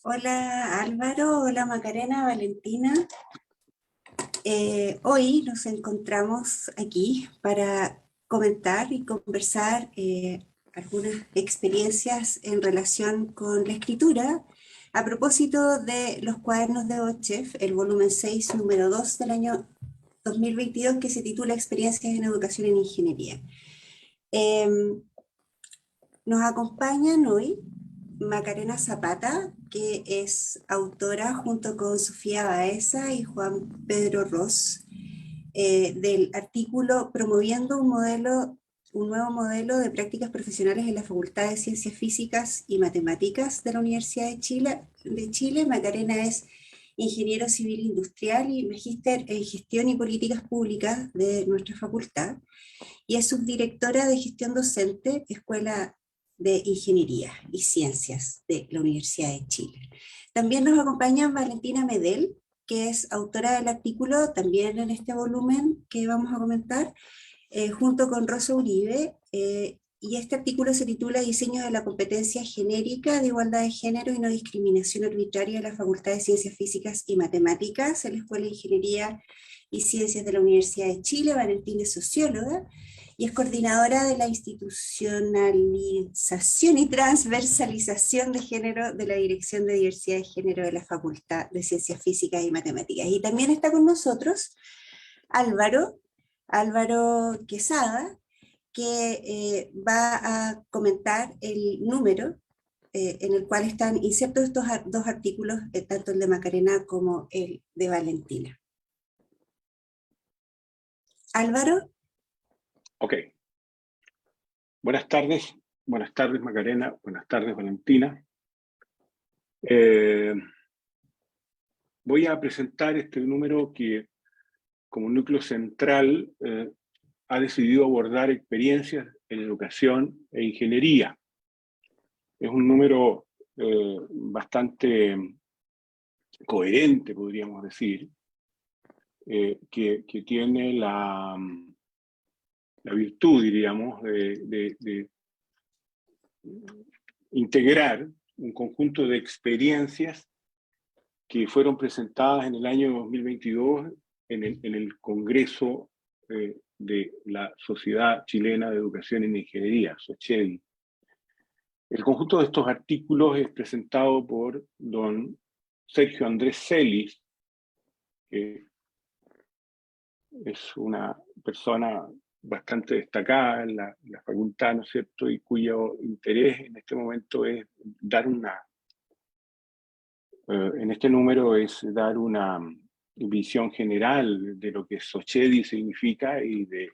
Hola Álvaro, hola Macarena, Valentina. Hoy nos encontramos aquí para comentar y conversar algunas experiencias en relación con la escritura a propósito de los cuadernos de OCHEF, el volumen 6, número 2 del año 2022, que se titula Experiencias en Educación en Ingeniería. Nos acompañan hoy Macarena Zapata, que es autora junto con Sofía Baeza y Juan Pedro Ros, del artículo Promoviendo un nuevo modelo de prácticas profesionales en la Facultad de Ciencias Físicas y Matemáticas de la Universidad de Chile. Macarena es ingeniero civil industrial y magíster en gestión y políticas públicas de nuestra facultad, y es subdirectora de gestión docente, Escuela de Ingeniería y Ciencias de la Universidad de Chile. También nos acompaña Valentina Medel, que es autora del artículo también en este volumen que vamos a comentar, junto con Rosa Uribe, y este artículo se titula Diseño de la competencia genérica de igualdad de género y no discriminación arbitraria de la Facultad de Ciencias Físicas y Matemáticas en la Escuela de Ingeniería y Ciencias de la Universidad de Chile. Valentina es socióloga y es coordinadora de la institucionalización y transversalización de género de la Dirección de Diversidad de Género de la Facultad de Ciencias Físicas y Matemáticas. Y también está con nosotros Álvaro Quesada, que va a comentar el número en el cual están insertos estos dos artículos, tanto el de Macarena como el de Valentina. Álvaro. Ok. Buenas tardes Macarena, buenas tardes Valentina. Voy a presentar este número que, como núcleo central, ha decidido abordar experiencias en educación e ingeniería. Es un número bastante coherente, podríamos decir, que tiene la virtud, diríamos, de integrar un conjunto de experiencias que fueron presentadas en el año 2022 en el Congreso de la Sociedad Chilena de Educación en Ingeniería, SOCHEDI. El conjunto de estos artículos es presentado por don Sergio Andrés Celis, que es una persona bastante destacada en la facultad, ¿no es cierto?, y cuyo interés en este momento es dar en este número es dar una visión general de lo que SOCHEDI significa y de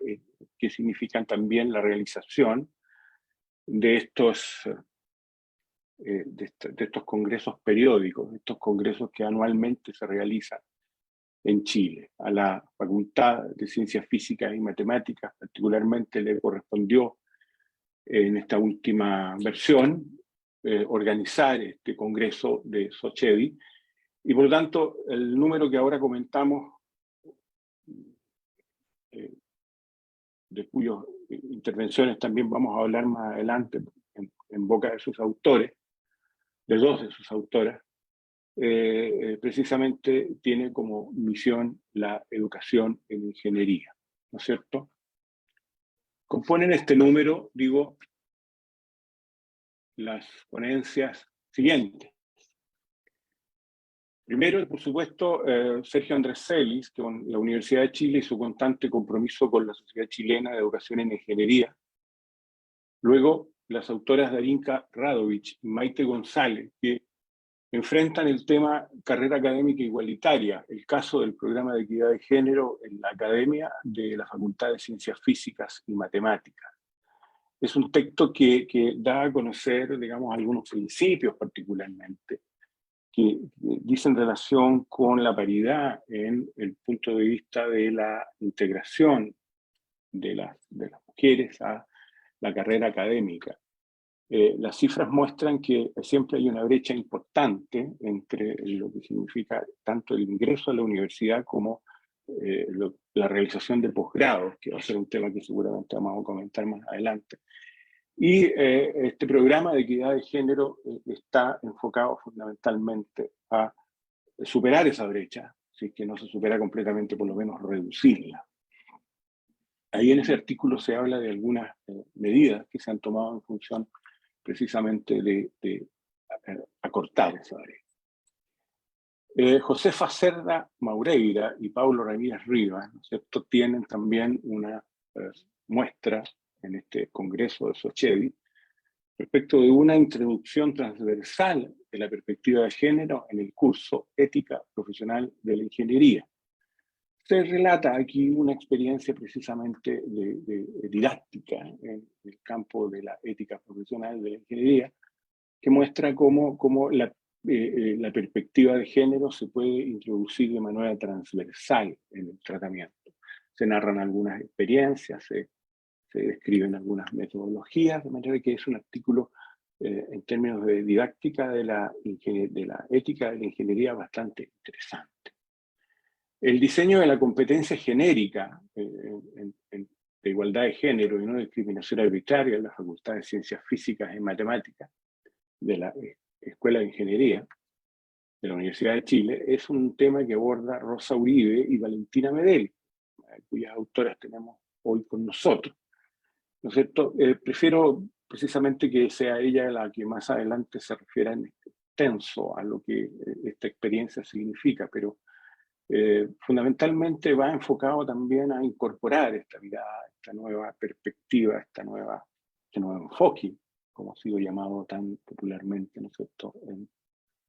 qué significan también la realización de estos congresos periódicos, de estos congresos que anualmente se realizan en Chile. A la Facultad de Ciencias Físicas y Matemáticas particularmente le correspondió en esta última versión organizar este congreso de SOCHEDI, y por lo tanto el número que ahora comentamos, de cuyas intervenciones también vamos a hablar más adelante en boca de sus autores, de dos de sus autoras, precisamente tiene como misión la educación en ingeniería, ¿no es cierto? Componen este número, digo, las ponencias siguientes. Primero, por supuesto, Sergio Andrés Celis, con la Universidad de Chile y su constante compromiso con la Sociedad Chilena de Educación en Ingeniería. Luego, las autoras Darinka Radovich y Maite González, que enfrentan el tema carrera académica igualitaria, el caso del programa de equidad de género en la academia de la Facultad de Ciencias Físicas y Matemáticas. Es un texto que da a conocer, digamos, algunos principios particularmente, que dicen relación con la paridad en el punto de vista de la integración de las mujeres a la carrera académica. Las cifras muestran que siempre hay una brecha importante entre lo que significa tanto el ingreso a la universidad como la realización de posgrados, que va a ser un tema que seguramente vamos a comentar más adelante. Y este programa de equidad de género está enfocado fundamentalmente a superar esa brecha, si es que no se supera completamente, por lo menos reducirla. Ahí en ese artículo se habla de algunas medidas que se han tomado en función precisamente de acortar esa brecha. Josefa Cerda Maureira y Paulo Ramírez Rivas, ¿no es cierto?, tienen también una muestra en este congreso de Sochevi respecto de una introducción transversal de la perspectiva de género en el curso Ética Profesional de la Ingeniería. Se relata aquí una experiencia precisamente de didáctica en el campo de la ética profesional de la ingeniería, que muestra cómo la perspectiva de género se puede introducir de manera transversal en el tratamiento. Se narran algunas experiencias, se describen algunas metodologías, de manera que es un artículo en términos de didáctica de la ética de la ingeniería bastante interesante. El diseño de la competencia genérica de igualdad de género y no discriminación arbitraria en la Facultad de Ciencias Físicas y Matemáticas de la Escuela de Ingeniería de la Universidad de Chile es un tema que aborda Rosa Uribe y Valentina Medel, cuyas autoras tenemos hoy con nosotros. ¿No es cierto? Prefiero precisamente que sea ella la que más adelante se refiera en extenso a lo que esta experiencia significa, pero fundamentalmente va enfocado también a incorporar esta mirada, esta nueva perspectiva, este nuevo enfoque, como ha sido llamado tan popularmente, ¿no es cierto?, en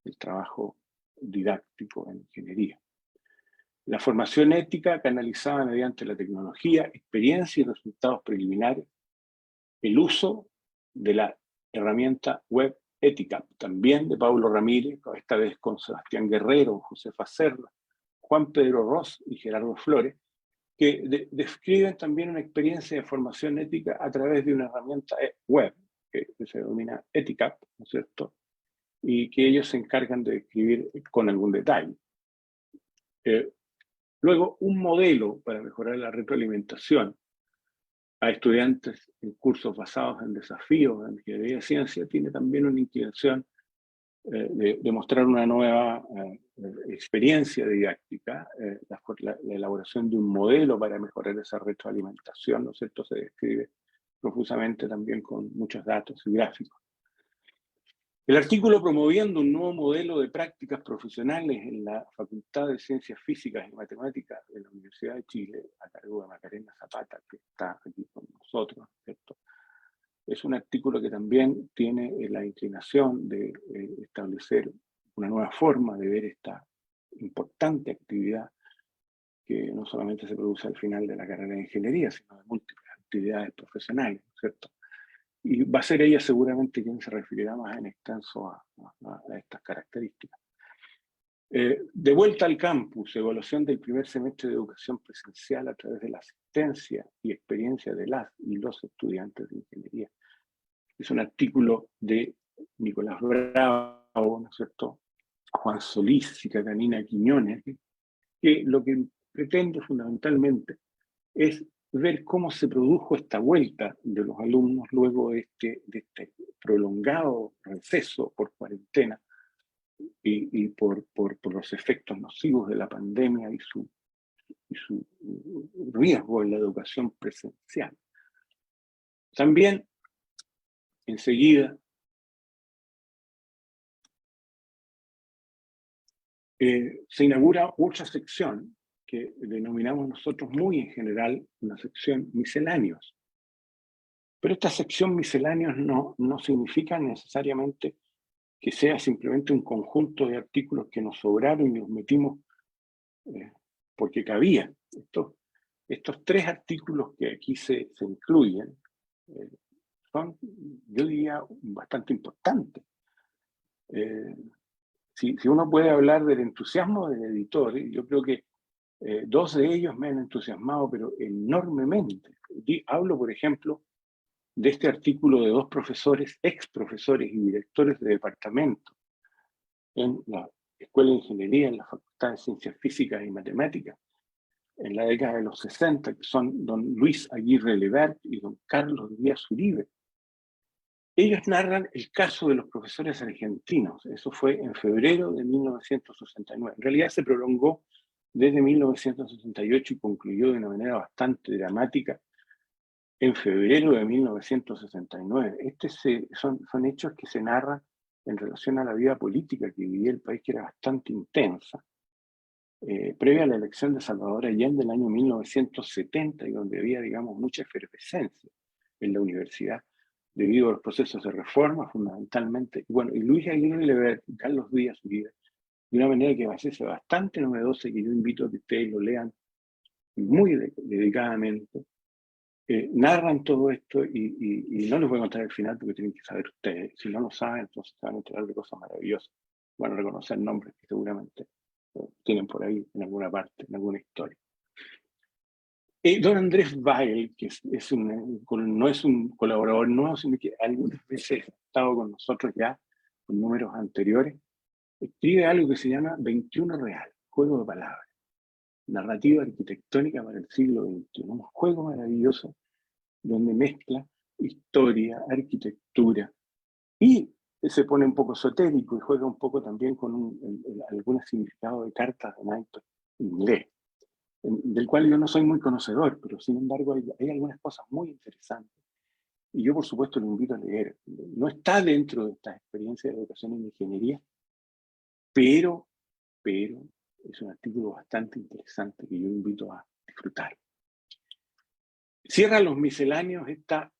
el trabajo didáctico en ingeniería. La formación ética canalizada mediante la tecnología, experiencia y resultados preliminares, el uso de la herramienta web ética, también de Paulo Ramírez, esta vez con Sebastián Guerrero, Josefa Cerda, Juan Pedro Ross y Gerardo Flores, que describen también una experiencia de formación ética a través de una herramienta web, que se denomina ETICAP, ¿no es cierto?, y que ellos se encargan de describir con algún detalle. Luego, un modelo para mejorar la retroalimentación a estudiantes en cursos basados en desafíos en ingeniería de ciencia tiene también una inclinación de mostrar una nueva experiencia didáctica, la elaboración de un modelo para mejorar esa retroalimentación, ¿no es cierto?, se describe profusamente también con muchos datos y gráficos. El artículo promoviendo un nuevo modelo de prácticas profesionales en la Facultad de Ciencias Físicas y Matemáticas de la Universidad de Chile, a cargo de Macarena Zapata, que está aquí con nosotros, ¿cierto?, es un artículo que también tiene la inclinación de establecer una nueva forma de ver esta importante actividad que no solamente se produce al final de la carrera de ingeniería, sino de múltiples actividades profesionales, ¿cierto? Y va a ser ella seguramente quien se referirá más en extenso a estas características. De vuelta al campus, evaluación del primer semestre de educación presencial a través de la asistencia y experiencia de las y los estudiantes de ingeniería. Es un artículo de Nicolás Bravo, ¿no es cierto?, Juan Solís y Catalina Quiñones, que lo que pretende fundamentalmente es ver cómo se produjo esta vuelta de los alumnos luego de este prolongado receso por cuarentena y por los efectos nocivos de la pandemia y su riesgo en la educación presencial. También, enseguida, se inaugura otra sección que denominamos nosotros muy en general una sección misceláneos. Pero esta sección misceláneos no significa necesariamente que sea simplemente un conjunto de artículos que nos sobraron y los metimos porque cabía. Estos tres artículos que aquí se incluyen son, yo diría, bastante importantes. Si uno puede hablar del entusiasmo del editor, yo creo que dos de ellos me han entusiasmado, pero enormemente. Hablo, por ejemplo, de este artículo de dos profesores, ex profesores y directores de departamento en la Escuela de Ingeniería, en la Facultad de Ciencias Físicas y Matemáticas, en la década de los 60, que son don Luis Aguirre Lebert y don Carlos Díaz Uribe, Ellos narran el caso de los profesores argentinos. Eso fue en febrero de 1969. En realidad se prolongó desde 1968 y concluyó de una manera bastante dramática en febrero de 1969. Son hechos que se narran en relación a la vida política que vivía el país, que era bastante intensa. Previa a la elección de Salvador Allende del año 1970, y donde había, digamos, mucha efervescencia en la universidad, debido a los procesos de reforma, fundamentalmente. Bueno, y Luis Aguirre Leber y Carlos Díaz Uribe, de una manera que va a hacerse bastante novedosa y que yo invito a que ustedes lo lean muy dedicadamente, narran todo esto y no les voy a contar el final porque tienen que saber ustedes. Si no lo saben, entonces se van a enterar de cosas maravillosas. Van a reconocer nombres que seguramente tienen por ahí en alguna parte, en alguna historia. Don Andrés Weil, que no es un colaborador nuevo, sino que algunas veces ha estado con nosotros ya con números anteriores, escribe algo que se llama 21 Real, juego de palabras, narrativa arquitectónica para el siglo XXI, un juego maravilloso donde mezcla historia, arquitectura, y se pone un poco esotérico y juega un poco también con algún significado de cartas de naipes inglés, del cual yo no soy muy conocedor, pero sin embargo hay algunas cosas muy interesantes. Y yo, por supuesto, lo invito a leer. No está dentro de estas experiencias de educación en ingeniería, pero es un artículo bastante interesante que yo invito a disfrutar. Cierra los misceláneos esta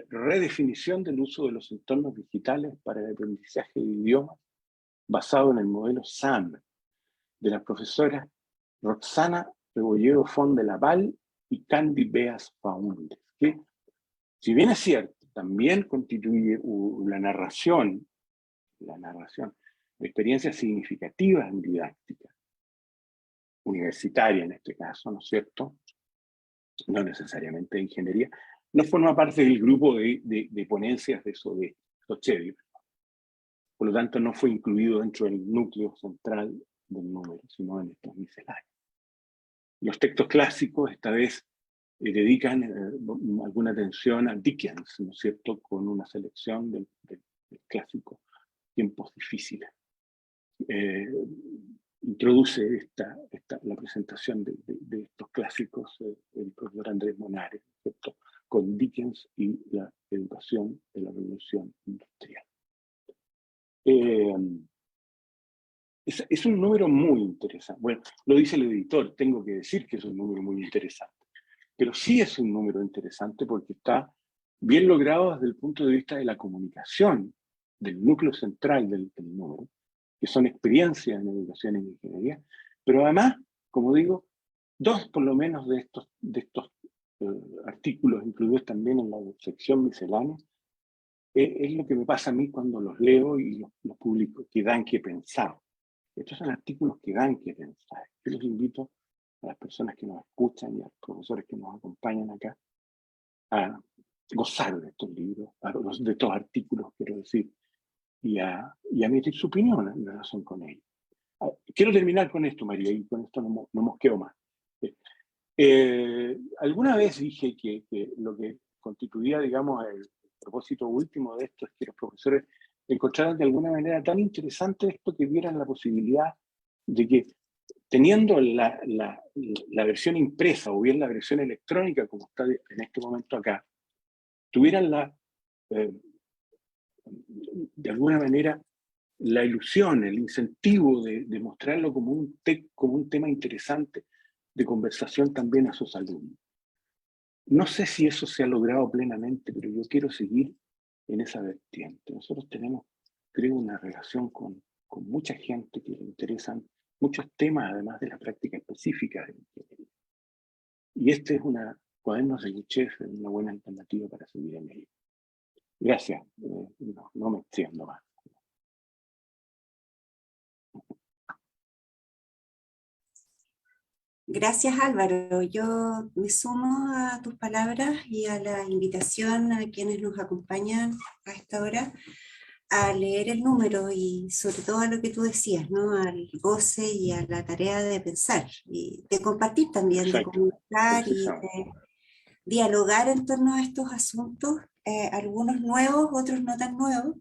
redefinición del uso de los entornos digitales para el aprendizaje de idiomas basado en el modelo SAM de las profesoras Roxana Rebolledo Font de Laval y Candy Beas Faúndez, que, si bien es cierto, también constituye la narración de experiencias significativas en didáctica, universitaria en este caso, ¿no es cierto? No necesariamente de ingeniería, no forma parte del grupo de ponencias de Sochevio. Por lo tanto, no fue incluido dentro del núcleo central del número, sino en estos misceláneos. Los textos clásicos, esta vez, dedican alguna atención a Dickens, ¿no es cierto?, con una selección del clásico Tiempos Difíciles. Introduce la presentación de estos clásicos el profesor Andrés Monares, ¿cierto?, con Dickens y la educación de la Revolución Industrial. Es un número muy interesante. Bueno, lo dice el editor, tengo que decir que es un número muy interesante. Pero sí es un número interesante porque está bien logrado desde el punto de vista de la comunicación, del núcleo central del número, que son experiencias en educación y en ingeniería, pero además, como digo, dos por lo menos de estos artículos incluidos también en la sección miscelánea, es lo que me pasa a mí cuando los leo y los publico, que dan que pensar. Estos son artículos que dan que pensar. Yo los invito a las personas que nos escuchan y a los profesores que nos acompañan acá a gozar de estos libros, de estos artículos, quiero decir, y a emitir su opinión en relación con ellos. Quiero terminar con esto, María, y con esto no mosqueo más. Alguna vez dije que lo que constituía, digamos, el propósito último de esto es que los profesores encontraran de alguna manera tan interesante esto que vieran la posibilidad de que, teniendo la versión impresa o bien la versión electrónica, como está en este momento acá, tuvieran de alguna manera la ilusión, el incentivo de mostrarlo como un tema interesante de conversación también a sus alumnos. No sé si eso se ha logrado plenamente, pero yo quiero seguir en esa vertiente. Nosotros tenemos, creo, una relación con mucha gente que le interesan muchos temas, además de la práctica específica de la ingeniería. Y este es cuadernos de Guchef, una buena alternativa para seguir en ello. Gracias, no me extiendo más. Gracias, Álvaro. Yo me sumo a tus palabras y a la invitación a quienes nos acompañan a esta hora a leer el número y sobre todo a lo que tú decías, ¿no? Al goce y a la tarea de pensar y de compartir también, de comunicar y de dialogar en torno a estos asuntos algunos nuevos, otros no tan nuevos,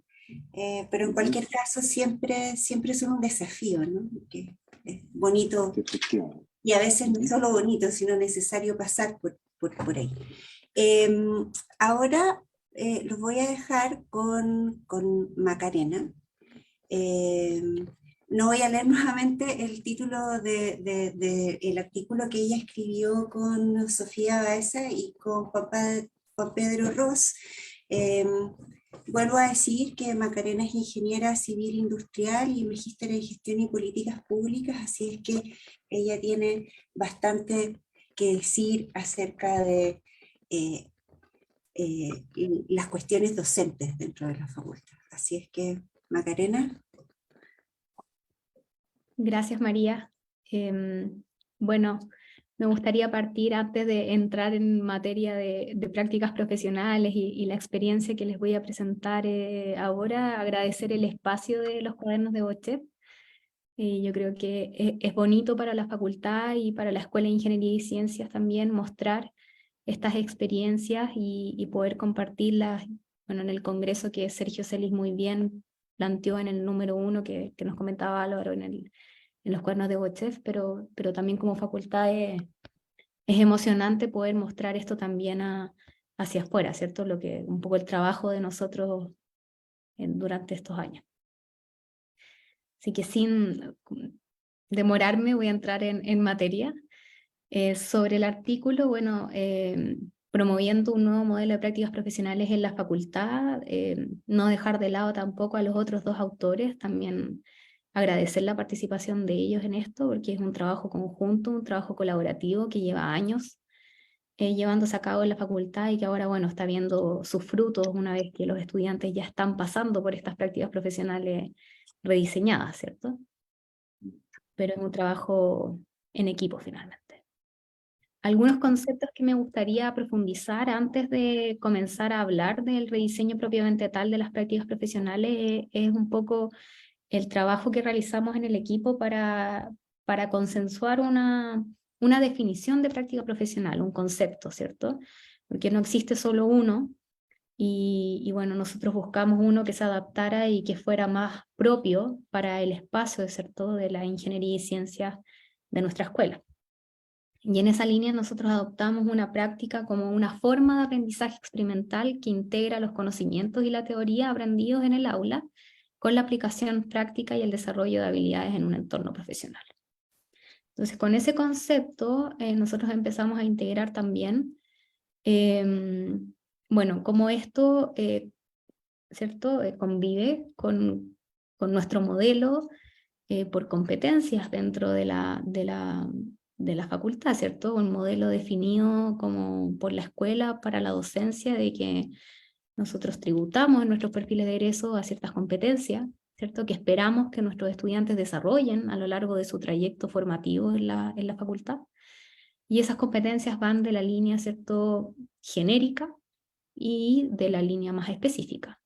pero en cualquier caso siempre son un desafío, ¿no? Que es bonito y a veces no es solo bonito, sino necesario pasar por ahí. Ahora los voy a dejar con Macarena. No voy a leer nuevamente el título del artículo que ella escribió con Sofía Baeza y con Juan Pedro Ros. Vuelvo a decir que Macarena es ingeniera civil industrial y magíster en gestión y políticas públicas, así es que ella tiene bastante que decir acerca de las cuestiones docentes dentro de la facultad. Así es que, Macarena. Gracias, María. Bueno, me gustaría partir antes de entrar en materia de prácticas profesionales y la experiencia que les voy a presentar ahora, agradecer el espacio de los cuadernos de Bochet. Yo creo que es bonito para la facultad y para la Escuela de Ingeniería y Ciencias también mostrar estas experiencias y poder compartirlas, bueno, en el congreso que Sergio Celis muy bien planteó en el número 1 que nos comentaba Álvaro en los cuadernos de Bochet, pero también como facultad es emocionante poder mostrar esto también hacia afuera, ¿cierto? Un poco el trabajo de nosotros durante estos años. Así que sin demorarme voy a entrar en materia. Sobre el artículo, bueno, promoviendo un nuevo modelo de prácticas profesionales en la facultad, no dejar de lado tampoco a los otros dos autores, también agradecer la participación de ellos en esto, porque es un trabajo conjunto, un trabajo colaborativo que lleva años llevándose a cabo en la facultad y que ahora, bueno, está viendo sus frutos una vez que los estudiantes ya están pasando por estas prácticas profesionales rediseñadas, ¿cierto? Pero es un trabajo en equipo finalmente. Algunos conceptos que me gustaría profundizar antes de comenzar a hablar del rediseño propiamente tal de las prácticas profesionales es un poco el trabajo que realizamos en el equipo para consensuar una definición de práctica profesional, un concepto, ¿cierto? Porque no existe solo uno y bueno, nosotros buscamos uno que se adaptara y que fuera más propio para el espacio, ¿cierto?, de la ingeniería y ciencias de nuestra escuela. Y en esa línea nosotros adoptamos una práctica como una forma de aprendizaje experimental que integra los conocimientos y la teoría aprendidos en el aula con la aplicación práctica y el desarrollo de habilidades en un entorno profesional. Entonces, con ese concepto, nosotros empezamos a integrar también, bueno, cómo esto, ¿cierto?, convive con nuestro modelo por competencias dentro de la facultad, ¿cierto? Un modelo definido como por la escuela para la docencia de que nosotros tributamos en nuestros perfiles de egreso a ciertas competencias, ¿cierto? Que esperamos que nuestros estudiantes desarrollen a lo largo de su trayecto formativo en la facultad. Y esas competencias van de la línea, ¿cierto?, genérica y de la línea más específica.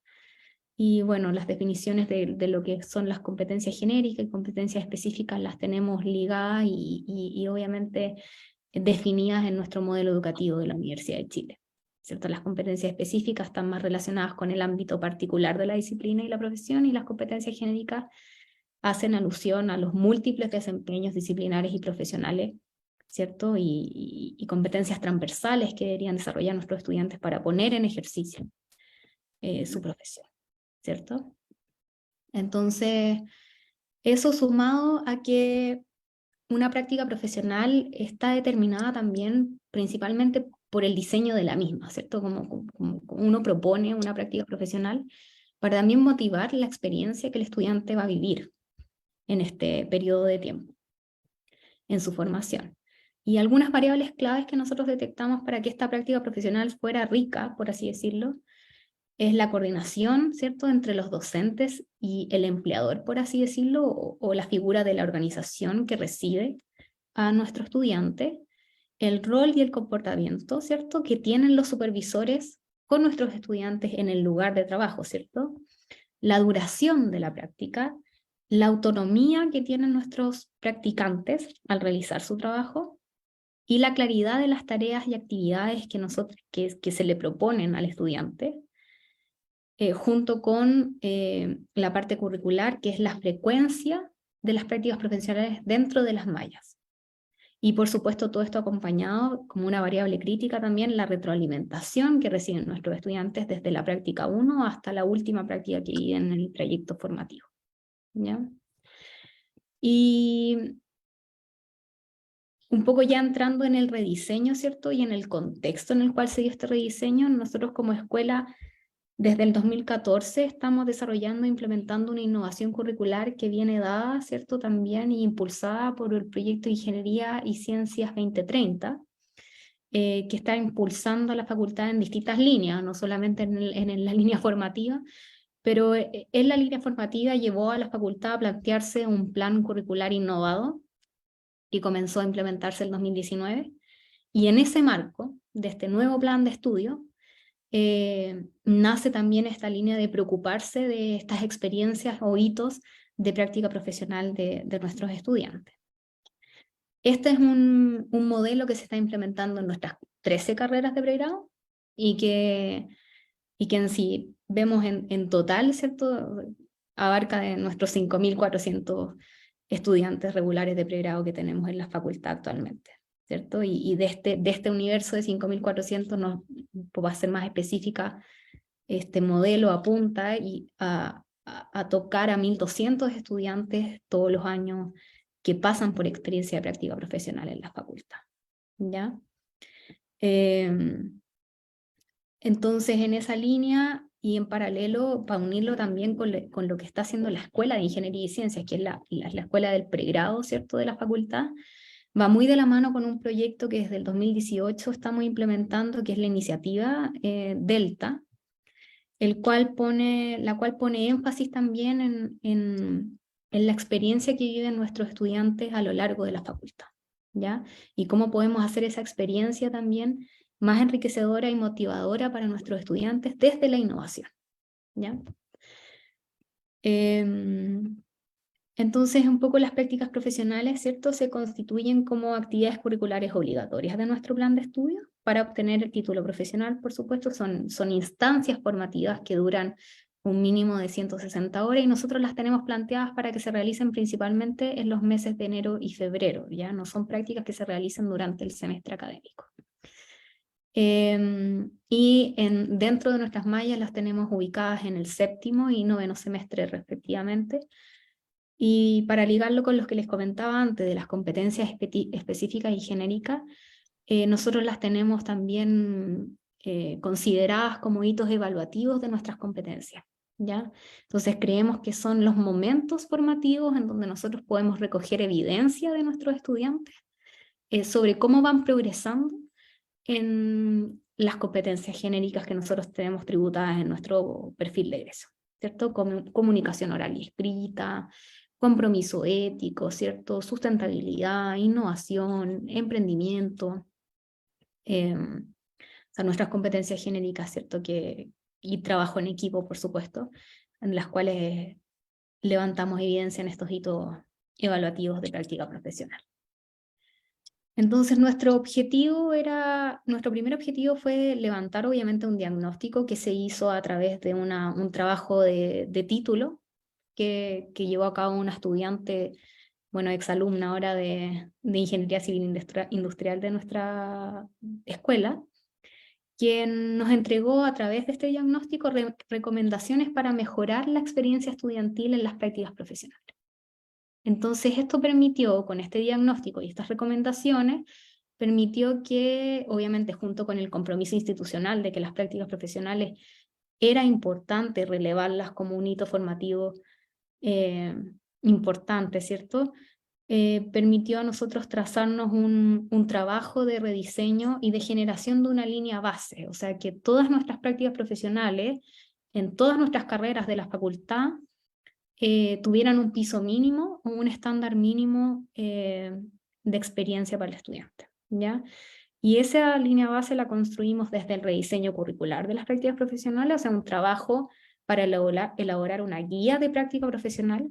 Y bueno, las definiciones de lo que son las competencias genéricas y competencias específicas las tenemos ligadas y obviamente definidas en nuestro modelo educativo de la Universidad de Chile, ¿cierto? Las competencias específicas están más relacionadas con el ámbito particular de la disciplina y la profesión, y las competencias genéricas hacen alusión a los múltiples desempeños disciplinares y profesionales, ¿cierto? Y competencias transversales que deberían desarrollar nuestros estudiantes para poner en ejercicio su profesión, ¿cierto? Entonces, eso sumado a que una práctica profesional está determinada también principalmente por el diseño de la misma, ¿cierto? Como uno propone una práctica profesional para también motivar la experiencia que el estudiante va a vivir en este periodo de tiempo, en su formación. Y algunas variables claves que nosotros detectamos para que esta práctica profesional fuera rica, por así decirlo, es la coordinación, ¿cierto?, entre los docentes y el empleador, por así decirlo, o la figura de la organización que recibe a nuestro estudiante, el rol y el comportamiento, ¿cierto?, que tienen los supervisores con nuestros estudiantes en el lugar de trabajo, ¿cierto?, la duración de la práctica, la autonomía que tienen nuestros practicantes al realizar su trabajo, y la claridad de las tareas y actividades que se le proponen al estudiante junto con la parte curricular, que es la frecuencia de las prácticas profesionales dentro de las mallas. Y por supuesto todo esto acompañado como una variable crítica también la retroalimentación que reciben nuestros estudiantes desde la práctica 1 hasta la última práctica que viven en el trayecto formativo. ¿Ya? Y un poco ya entrando en el rediseño, ¿cierto? Y en el contexto en el cual se dio este rediseño, nosotros como escuela desde el 2014 estamos desarrollando e implementando una innovación curricular que viene dada, ¿cierto? También impulsada por el proyecto de Ingeniería y Ciencias 2030, que está impulsando a la facultad en distintas líneas, no solamente en la línea formativa, pero en la línea formativa llevó a la facultad a plantearse un plan curricular innovado y comenzó a implementarse en 2019. Y en ese marco de este nuevo plan de estudio, nace también esta línea de preocuparse de estas experiencias o hitos de práctica profesional de nuestros estudiantes. Este es un modelo que se está implementando en nuestras 13 carreras de pregrado y que en sí vemos en total, ¿cierto? Abarca de nuestros 5.400 estudiantes regulares de pregrado que tenemos en la facultad actualmente, ¿cierto? Y de este universo de 5.400, no, para ser más específica, este modelo apunta a tocar a 1.200 estudiantes todos los años que pasan por experiencia de práctica profesional en la facultad, ¿ya? Entonces, en esa línea y en paralelo, para unirlo también con lo que está haciendo la Escuela de Ingeniería y Ciencias, que es la escuela del pregrado, ¿cierto?, de la facultad, va muy de la mano con un proyecto que desde el 2018 estamos implementando, que es la iniciativa Delta, la cual pone énfasis también en la experiencia que viven nuestros estudiantes a lo largo de la facultad, ¿ya? Y cómo podemos hacer esa experiencia también más enriquecedora y motivadora para nuestros estudiantes desde la innovación, ¿ya? Entonces, un poco las prácticas profesionales, ¿cierto?, se constituyen como actividades curriculares obligatorias de nuestro plan de estudio para obtener el título profesional, por supuesto. Son instancias formativas que duran un mínimo de 160 horas y nosotros las tenemos planteadas para que se realicen principalmente en los meses de enero y febrero, ¿ya? No son prácticas que se realicen durante el semestre académico. Y dentro de nuestras mallas las tenemos ubicadas en el 7º y 9º semestre respectivamente. Y para ligarlo con los que les comentaba antes de las competencias específicas y genéricas, nosotros las tenemos también consideradas como hitos evaluativos de nuestras competencias, ¿ya? Entonces creemos que son los momentos formativos en donde nosotros podemos recoger evidencia de nuestros estudiantes sobre cómo van progresando en las competencias genéricas que nosotros tenemos tributadas en nuestro perfil de egreso, ¿cierto? Comunicación oral y escrita, compromiso ético, ¿cierto? Sustentabilidad, innovación, emprendimiento, o sea, nuestras competencias genéricas, ¿cierto? Y trabajo en equipo, por supuesto, en las cuales levantamos evidencia en estos hitos evaluativos de práctica profesional. Entonces nuestro primer objetivo fue levantar obviamente un diagnóstico que se hizo a través de un trabajo de título que llevó a cabo una estudiante, bueno, exalumna ahora de Ingeniería Civil Industrial de nuestra escuela, quien nos entregó a través de este diagnóstico recomendaciones para mejorar la experiencia estudiantil en las prácticas profesionales. Entonces esto permitió, con este diagnóstico y estas recomendaciones, permitió que, obviamente junto con el compromiso institucional de que las prácticas profesionales era importante relevarlas como un hito formativo importante, ¿cierto? Permitió a nosotros trazarnos un trabajo de rediseño y de generación de una línea base, o sea que todas nuestras prácticas profesionales, en todas nuestras carreras de la facultad, tuvieran un piso mínimo o un estándar mínimo de experiencia para el estudiante, ¿ya? Y esa línea base la construimos desde el rediseño curricular de las prácticas profesionales, o sea, un trabajo para elaborar una guía de práctica profesional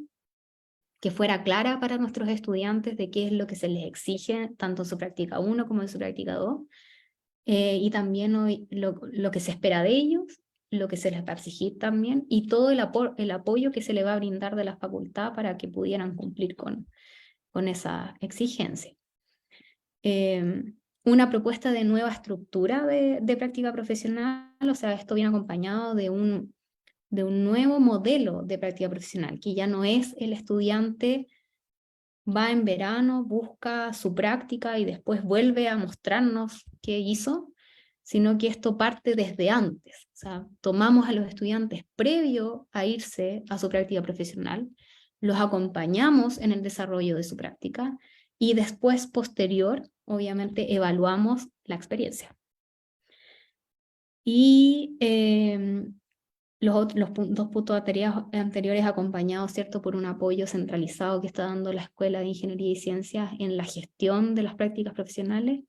que fuera clara para nuestros estudiantes de qué es lo que se les exige, tanto en su práctica 1 como en su práctica 2, y también hoy lo que se espera de ellos, lo que se les va a exigir también, y todo el apoyo que se le va a brindar de la facultad para que pudieran cumplir con esa exigencia. Una propuesta de nueva estructura de práctica profesional, o sea, esto viene acompañado de un nuevo modelo de práctica profesional, que ya no es el estudiante va en verano, busca su práctica y después vuelve a mostrarnos qué hizo, sino que esto parte desde antes. O sea, tomamos a los estudiantes previo a irse a su práctica profesional, los acompañamos en el desarrollo de su práctica y después, posterior, obviamente, evaluamos la experiencia. Y los dos puntos anteriores acompañados, ¿cierto?, por un apoyo centralizado que está dando la Escuela de Ingeniería y Ciencias en la gestión de las prácticas profesionales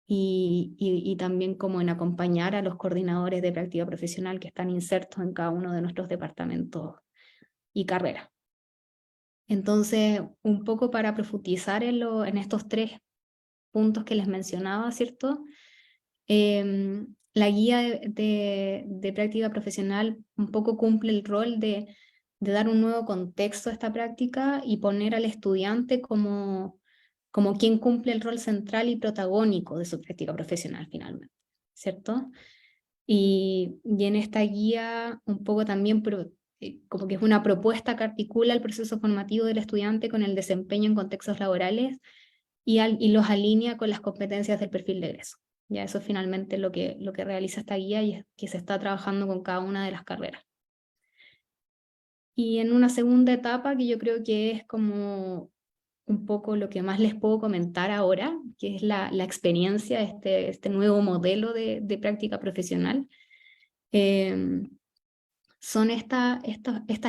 y también como en acompañar a los coordinadores de práctica profesional que están insertos en cada uno de nuestros departamentos y carreras. Entonces, un poco para profundizar en estos 3 puntos que les mencionaba, ¿cierto? La guía de práctica profesional un poco cumple el rol de dar un nuevo contexto a esta práctica y poner al estudiante como quien cumple el rol central y protagónico de su práctica profesional finalmente, ¿cierto? Y en esta guía un poco también como que es una propuesta que articula el proceso formativo del estudiante con el desempeño en contextos laborales y los alinea con las competencias del perfil de egreso. Ya eso es finalmente lo que realiza esta guía y es que se está trabajando con cada una de las carreras. Y en una segunda etapa, que yo creo que es como un poco lo que más les puedo comentar ahora, que es la experiencia, este nuevo modelo de práctica profesional, son estas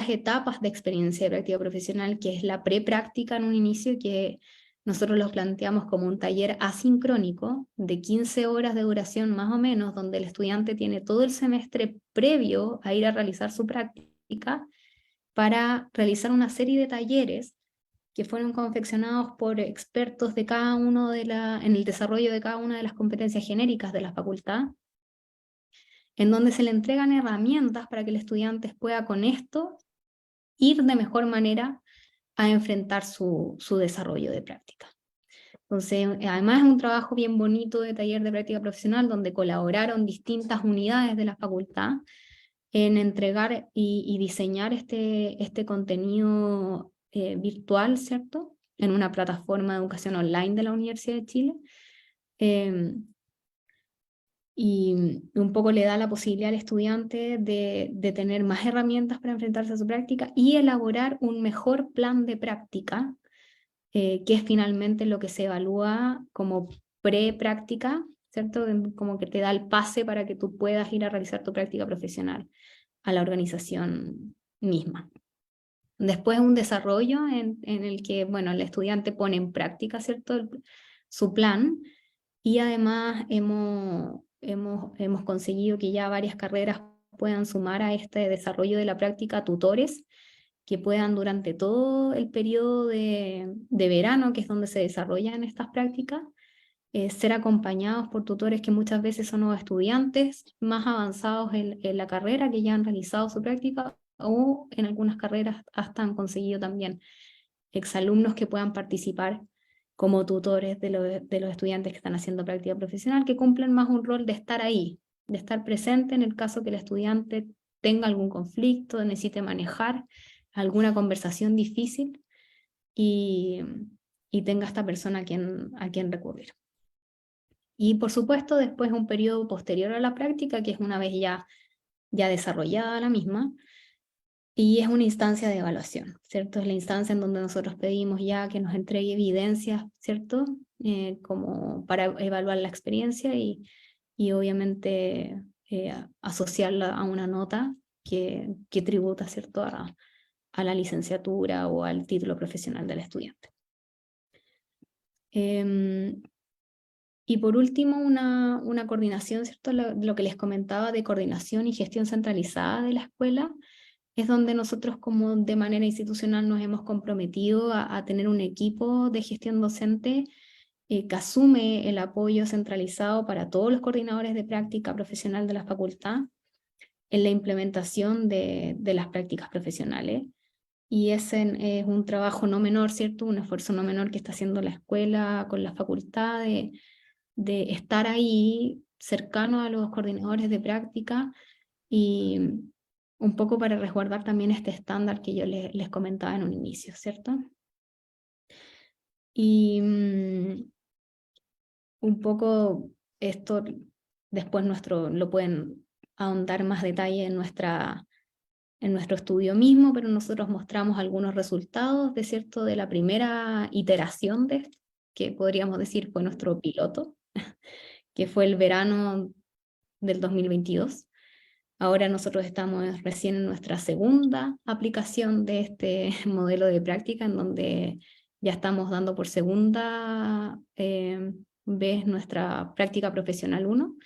etapas de experiencia de práctica profesional, que es la prepráctica en un inicio, que nosotros lo planteamos como un taller asincrónico de 15 horas de duración más o menos, donde el estudiante tiene todo el semestre previo a ir a realizar su práctica para realizar una serie de talleres que fueron confeccionados por expertos de cada uno en el desarrollo de cada una de las competencias genéricas de la facultad, en donde se le entregan herramientas para que el estudiante pueda con esto ir de mejor manera a enfrentar su desarrollo de práctica. Entonces, además es un trabajo bien bonito de taller de práctica profesional, donde colaboraron distintas unidades de la facultad en entregar y diseñar este contenido virtual, ¿cierto?, en una plataforma de educación online de la Universidad de Chile, y un poco le da la posibilidad al estudiante de tener más herramientas para enfrentarse a su práctica y elaborar un mejor plan de práctica, que es finalmente lo que se evalúa como pre-práctica, ¿cierto? Como que te da el pase para que tú puedas ir a realizar tu práctica profesional a la organización misma. Después un desarrollo en el que, bueno, el estudiante pone en práctica, ¿cierto?, su plan, y además hemos conseguido que ya varias carreras puedan sumar a este desarrollo de la práctica tutores que puedan durante todo el periodo de verano, que es donde se desarrollan estas prácticas, ser acompañados por tutores que muchas veces son los estudiantes más avanzados en la carrera, que ya han realizado su práctica, o en algunas carreras hasta han conseguido también exalumnos que puedan participar como tutores de los estudiantes que están haciendo práctica profesional, que cumplen más un rol de estar ahí, de estar presente en el caso que el estudiante tenga algún conflicto, necesite manejar alguna conversación difícil y tenga esta persona a quien recurrir. Y por supuesto después un periodo posterior a la práctica, que es una vez ya desarrollada la misma, y es una instancia de evaluación, ¿cierto? Es la instancia en donde nosotros pedimos ya que nos entregue evidencias, ¿cierto?, como para evaluar la experiencia y obviamente asociarla a una nota que tributa, ¿cierto?, a la licenciatura o al título profesional del estudiante. Y por último, una coordinación, ¿cierto?, lo que les comentaba de coordinación y gestión centralizada de la escuela, es donde nosotros como de manera institucional nos hemos comprometido a tener un equipo de gestión docente que asume el apoyo centralizado para todos los coordinadores de práctica profesional de la facultad, en la implementación de las prácticas profesionales. Y ese es un trabajo no menor, ¿cierto? Un esfuerzo no menor que está haciendo la escuela con la facultad de estar ahí cercano a los coordinadores de práctica y un poco para resguardar también este estándar que yo les comentaba en un inicio, ¿cierto? Y un poco esto después lo pueden ahondar más detalle en nuestro estudio mismo, pero nosotros mostramos algunos resultados de, ¿cierto?, de la primera iteración de esto, que podríamos decir fue nuestro piloto, que fue el verano del 2022. Ahora nosotros estamos recién en nuestra segunda aplicación de este modelo de práctica, en donde ya estamos dando por segunda vez nuestra práctica profesional 1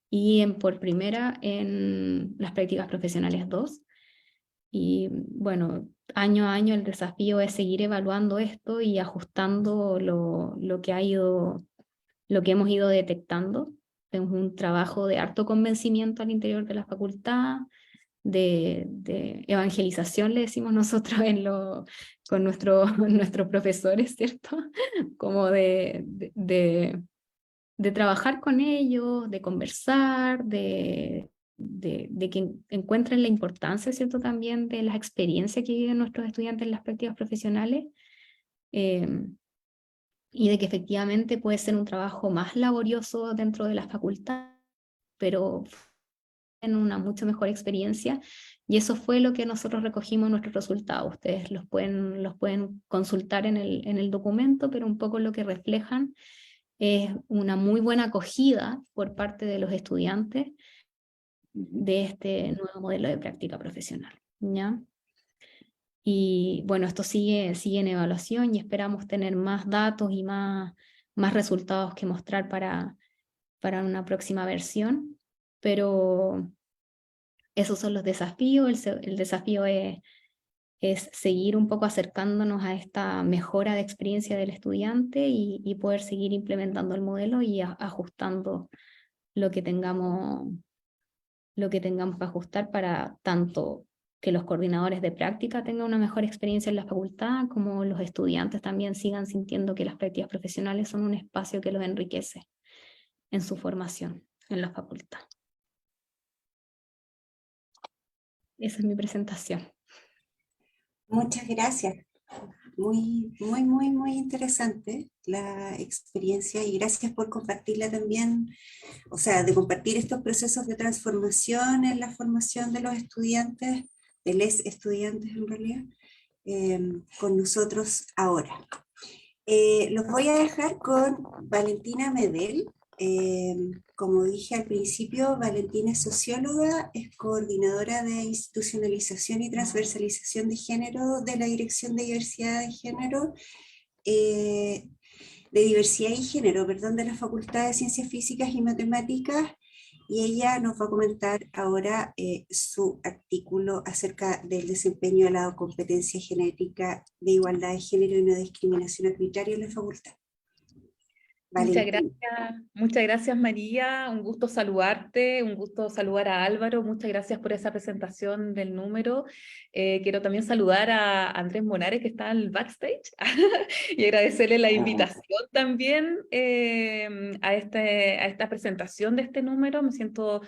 y por primera en las prácticas profesionales 2. Y bueno, año a año el desafío es seguir evaluando esto y ajustando lo que hemos ido detectando. Es un trabajo de harto convencimiento al interior de la facultad, de evangelización, le decimos nosotros con nuestros profesores, ¿cierto? Como de trabajar con ellos, de conversar, de que encuentren la importancia, ¿cierto?, también de las experiencias que viven nuestros estudiantes en las prácticas profesionales, y de que efectivamente puede ser un trabajo más laborioso dentro de la facultad, pero en una mucho mejor experiencia, y eso fue lo que nosotros recogimos en nuestros resultados. Ustedes los pueden consultar en el documento, pero un poco lo que reflejan es una muy buena acogida por parte de los estudiantes de este nuevo modelo de práctica profesional, ¿ya? Y bueno, esto sigue en evaluación y esperamos tener más datos y más resultados que mostrar para una próxima versión, pero esos son los desafíos. El desafío es seguir un poco acercándonos a esta mejora de experiencia del estudiante y poder seguir implementando el modelo y ajustando lo que tengamos que ajustar para tanto que los coordinadores de práctica tengan una mejor experiencia en la facultad, como los estudiantes también sigan sintiendo que las prácticas profesionales son un espacio que los enriquece en su formación en la facultad. Esa es mi presentación. Muchas gracias. Muy, muy, muy, muy interesante la experiencia y gracias por compartirla también, o sea, de compartir estos procesos de transformación en la formación de los estudiantes, de los estudiantes en realidad, con nosotros ahora. Los voy a dejar con Valentina Medel. Como dije al principio, Valentina es socióloga, es coordinadora de institucionalización y transversalización de género de la Dirección de Diversidad de Género, de la Facultad de Ciencias Físicas y Matemáticas, y ella nos va a comentar ahora su artículo acerca del desempeño de la competencia genética de igualdad de género y no discriminación arbitraria en la facultad. Muchas gracias María, un gusto saludarte, un gusto saludar a Álvaro, muchas gracias por esa presentación del número. Quiero también saludar a Andrés Monares que está en el backstage y agradecerle la invitación también a esta presentación de este número. Me siento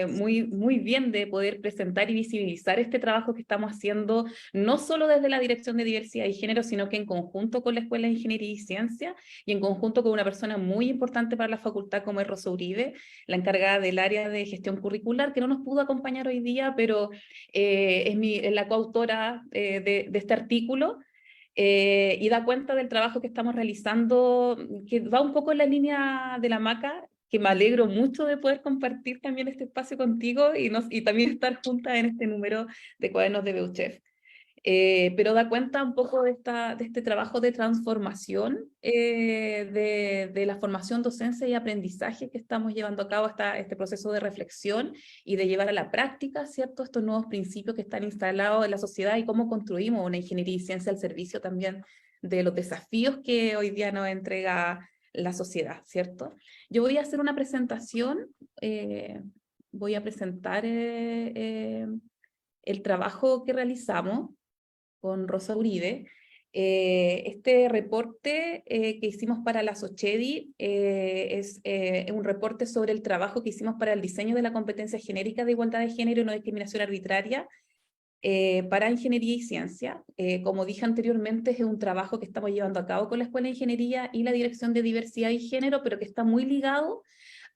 muy, muy bien de poder presentar y visibilizar este trabajo que estamos haciendo, no solo desde la Dirección de Diversidad y Género, sino que en conjunto con la Escuela de Ingeniería y Ciencia y en conjunto con una persona muy importante para la facultad como es Rosa Uribe, la encargada del área de gestión curricular, que no nos pudo acompañar hoy día, pero es la coautora de este artículo. Y da cuenta del trabajo que estamos realizando, que va un poco en la línea de la Maca, que me alegro mucho de poder compartir también este espacio contigo y también estar juntas en este número de Cuadernos de BUCHEF. Pero da cuenta un poco de este trabajo de transformación de la formación, docencia y aprendizaje que estamos llevando a cabo, hasta este proceso de reflexión y de llevar a la práctica, ¿cierto?, estos nuevos principios que están instalados en la sociedad y cómo construimos una ingeniería y ciencia al servicio también de los desafíos que hoy día nos entrega la sociedad, ¿cierto? Yo voy a hacer una presentación voy a presentar el trabajo que realizamos con Rosa Uribe. Este reporte que hicimos para la SOCHEDI es un reporte sobre el trabajo que hicimos para el diseño de la competencia genérica de igualdad de género y no discriminación arbitraria para ingeniería y ciencia. Como dije anteriormente, es un trabajo que estamos llevando a cabo con la Escuela de Ingeniería y la Dirección de Diversidad y Género, pero que está muy ligado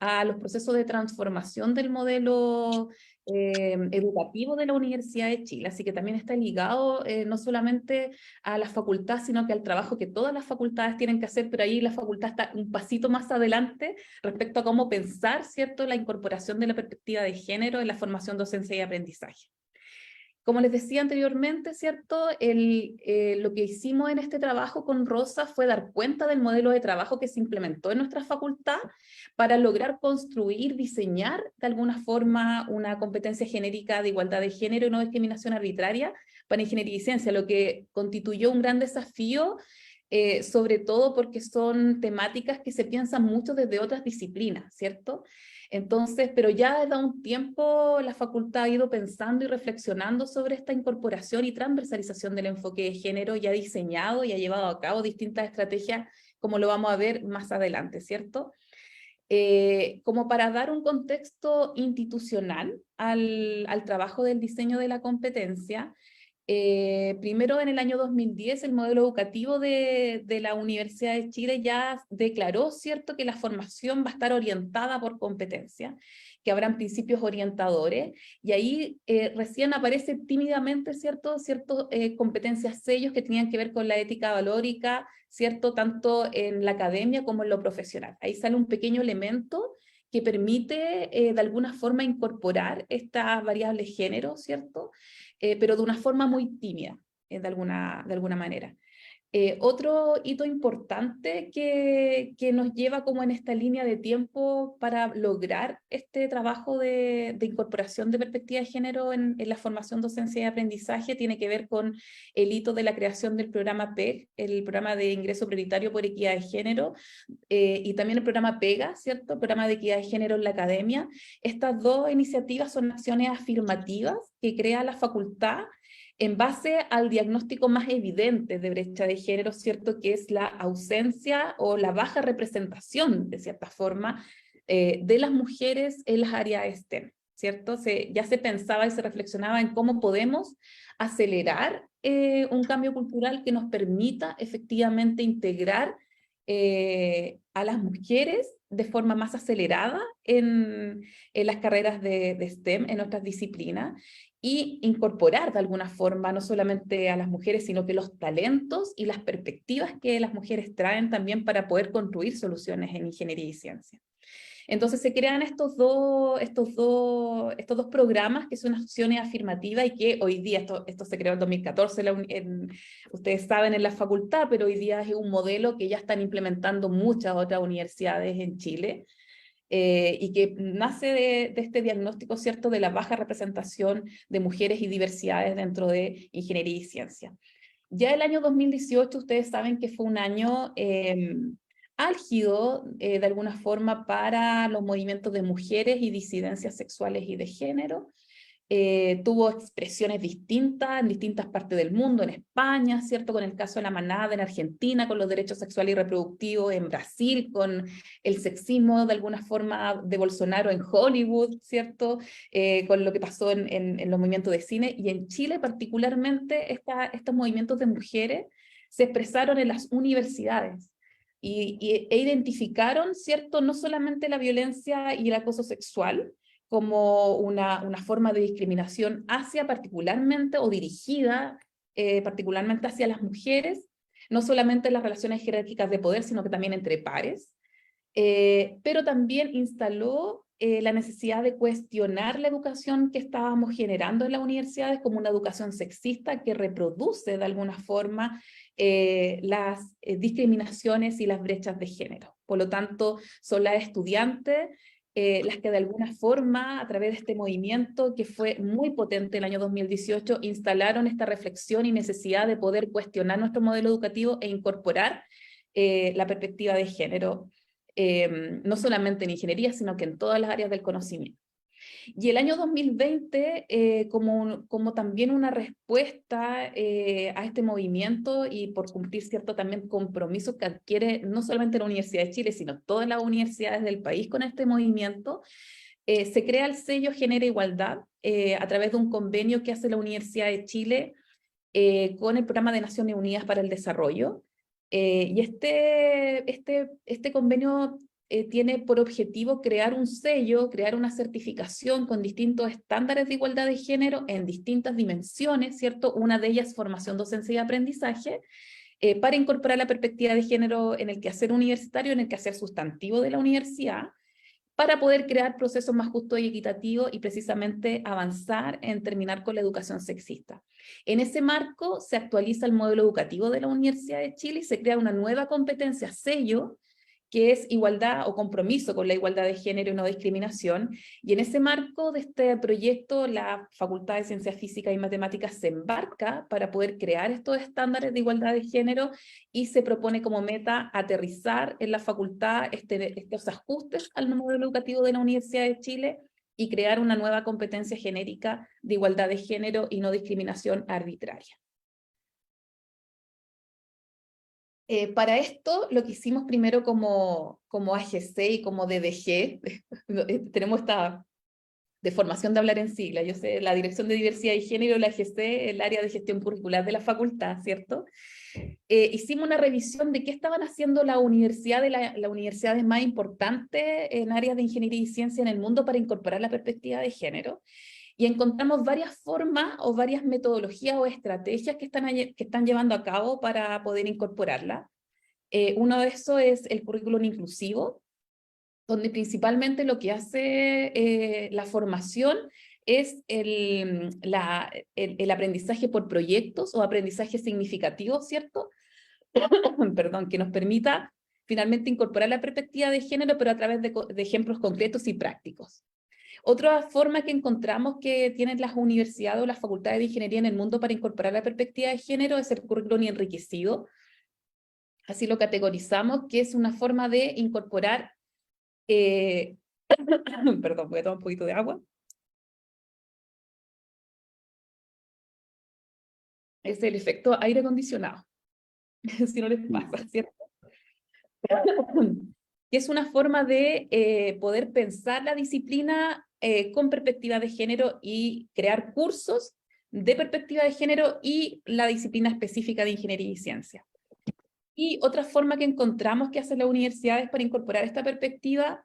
a los procesos de transformación del modelo educativo de la Universidad de Chile, así que también está ligado no solamente a la facultad, sino que al trabajo que todas las facultades tienen que hacer, pero ahí la facultad está un pasito más adelante respecto a cómo pensar, ¿cierto?, la incorporación de la perspectiva de género en la formación, docencia y aprendizaje. Como les decía anteriormente, ¿cierto? Lo que hicimos en este trabajo con Rosa fue dar cuenta del modelo de trabajo que se implementó en nuestra facultad para lograr construir, diseñar de alguna forma una competencia genérica de igualdad de género y no discriminación arbitraria para ingeniería y ciencia, lo que constituyó un gran desafío, sobre todo porque son temáticas que se piensan mucho desde otras disciplinas, ¿cierto? Entonces, pero ya desde un tiempo la facultad ha ido pensando y reflexionando sobre esta incorporación y transversalización del enfoque de género, y ha diseñado y ha llevado a cabo distintas estrategias, como lo vamos a ver más adelante, ¿cierto? Como para dar un contexto institucional al trabajo del diseño de la competencia, primero en el año 2010 el modelo educativo de la Universidad de Chile ya declaró, ¿cierto?, que la formación va a estar orientada por competencia, que habrán principios orientadores, y ahí recién aparece tímidamente, ¿cierto?, competencias sellos que tenían que ver con la ética valórica, ¿cierto?, tanto en la academia como en lo profesional. Ahí sale un pequeño elemento que permite de alguna forma incorporar estas variables género, ¿cierto?, pero de una forma muy tímida, de alguna manera. Otro hito importante que nos lleva como en esta línea de tiempo para lograr este trabajo de incorporación de perspectiva de género en la formación, docencia y aprendizaje tiene que ver con el hito de la creación del programa PEG, el programa de ingreso prioritario por equidad de género, y también el programa PEGA, ¿cierto?, el programa de equidad de género en la academia. Estas dos iniciativas son acciones afirmativas que crea la facultad en base al diagnóstico más evidente de brecha de género, ¿cierto?, que es la ausencia o la baja representación, de cierta forma, de las mujeres en las áreas STEM, ¿cierto? Ya se pensaba y se reflexionaba en cómo podemos acelerar un cambio cultural que nos permita efectivamente integrar a las mujeres de forma más acelerada en las carreras de STEM, en otras disciplinas, y incorporar de alguna forma no solamente a las mujeres, sino que los talentos y las perspectivas que las mujeres traen también para poder construir soluciones en ingeniería y ciencia. Entonces se crean estos dos programas que son acciones afirmativas y que hoy día, esto se creó en 2014, ustedes saben, en la facultad, pero hoy día es un modelo que ya están implementando muchas otras universidades en Chile. Y que nace de este diagnóstico, ¿cierto?, de la baja representación de mujeres y diversidades dentro de ingeniería y ciencia. Ya el año 2018, ustedes saben que fue un año álgido, de alguna forma, para los movimientos de mujeres y disidencias sexuales y de género. Tuvo expresiones distintas en distintas partes del mundo, en España, ¿cierto?, con el caso de la manada, en Argentina, con los derechos sexuales y reproductivos, en Brasil, con el sexismo, de alguna forma, de Bolsonaro en Hollywood, ¿cierto?, con lo que pasó en los movimientos de cine, y en Chile particularmente estos movimientos de mujeres se expresaron en las universidades, e identificaron, ¿cierto?, no solamente la violencia y el acoso sexual, como una forma de discriminación hacia particularmente o dirigida particularmente hacia las mujeres, no solamente en las relaciones jerárquicas de poder, sino que también entre pares, pero también instaló la necesidad de cuestionar la educación que estábamos generando en las universidades como una educación sexista que reproduce de alguna forma las discriminaciones y las brechas de género. Por lo tanto, son las estudiantes las que de alguna forma, a través de este movimiento que fue muy potente el año 2018, instalaron esta reflexión y necesidad de poder cuestionar nuestro modelo educativo e incorporar la perspectiva de género, no solamente en ingeniería, sino que en todas las áreas del conocimiento. Y el año 2020, como también una respuesta a este movimiento y por cumplir cierto también compromisos que adquiere no solamente la Universidad de Chile, sino todas las universidades del país con este movimiento, se crea el sello Genera Igualdad a través de un convenio que hace la Universidad de Chile con el Programa de Naciones Unidas para el Desarrollo. Y este convenio tiene por objetivo crear un sello, crear una certificación con distintos estándares de igualdad de género en distintas dimensiones, ¿cierto? Una de ellas, formación, docencia y aprendizaje, para incorporar la perspectiva de género en el quehacer universitario, en el quehacer sustantivo de la universidad, para poder crear procesos más justos y equitativos y precisamente avanzar en terminar con la educación sexista. En ese marco se actualiza el modelo educativo de la Universidad de Chile y se crea una nueva competencia sello, que es igualdad o compromiso con la igualdad de género y no discriminación. Y en ese marco de este proyecto, la Facultad de Ciencias Físicas y Matemáticas se embarca para poder crear estos estándares de igualdad de género y se propone como meta aterrizar en la facultad estos ajustes al modelo educativo de la Universidad de Chile y crear una nueva competencia genérica de igualdad de género y no discriminación arbitraria. Para esto, lo que hicimos primero como AGC y como DDG, tenemos esta deformación de hablar en sigla, yo sé, la Dirección de Diversidad y Género, la AGC, el área de gestión curricular de la facultad, ¿cierto? Hicimos una revisión de qué estaban haciendo las universidades más importantes en áreas de ingeniería y ciencia en el mundo para incorporar la perspectiva de género. Y encontramos varias formas o varias metodologías o estrategias que están llevando a cabo para poder incorporarla. Uno de esos es el currículum inclusivo, donde principalmente lo que hace la formación es el aprendizaje por proyectos o aprendizaje significativo, ¿cierto? Perdón, que nos permita finalmente incorporar la perspectiva de género, pero a través de ejemplos concretos y prácticos. Otra forma que encontramos que tienen las universidades o las facultades de ingeniería en el mundo para incorporar la perspectiva de género es el currículum enriquecido. Así lo categorizamos, que es una forma de incorporar... Perdón, voy a tomar un poquito de agua. Es el efecto aire acondicionado, si no les pasa, ¿cierto? Que es una forma de poder pensar la disciplina con perspectiva de género y crear cursos de perspectiva de género y la disciplina específica de ingeniería y ciencia. Y otra forma que encontramos que hacen las universidades para incorporar esta perspectiva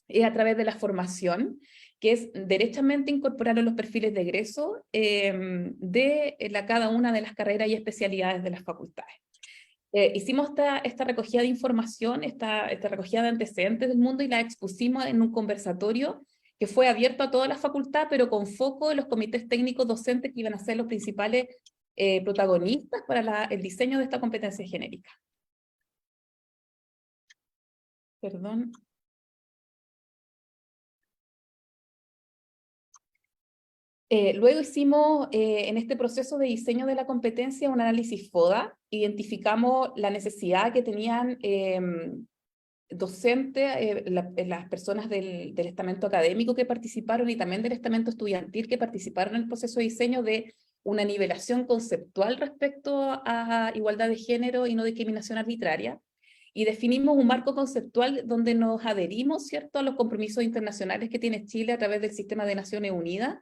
es a través de la formación, que es derechamente incorporar a los perfiles de egreso de cada una de las carreras y especialidades de las facultades. Hicimos esta recogida de información, esta recogida de antecedentes del mundo y la expusimos en un conversatorio que fue abierto a toda la facultad, pero con foco en los comités técnicos docentes que iban a ser los principales protagonistas para el diseño de esta competencia genérica. Perdón. Luego hicimos en este proceso de diseño de la competencia un análisis FODA, identificamos la necesidad que tenían docentes, las personas del estamento académico que participaron y también del estamento estudiantil que participaron en el proceso de diseño de una nivelación conceptual respecto a igualdad de género y no discriminación arbitraria. Y definimos un marco conceptual donde nos adherimos, ¿cierto?, a los compromisos internacionales que tiene Chile a través del sistema de Naciones Unidas.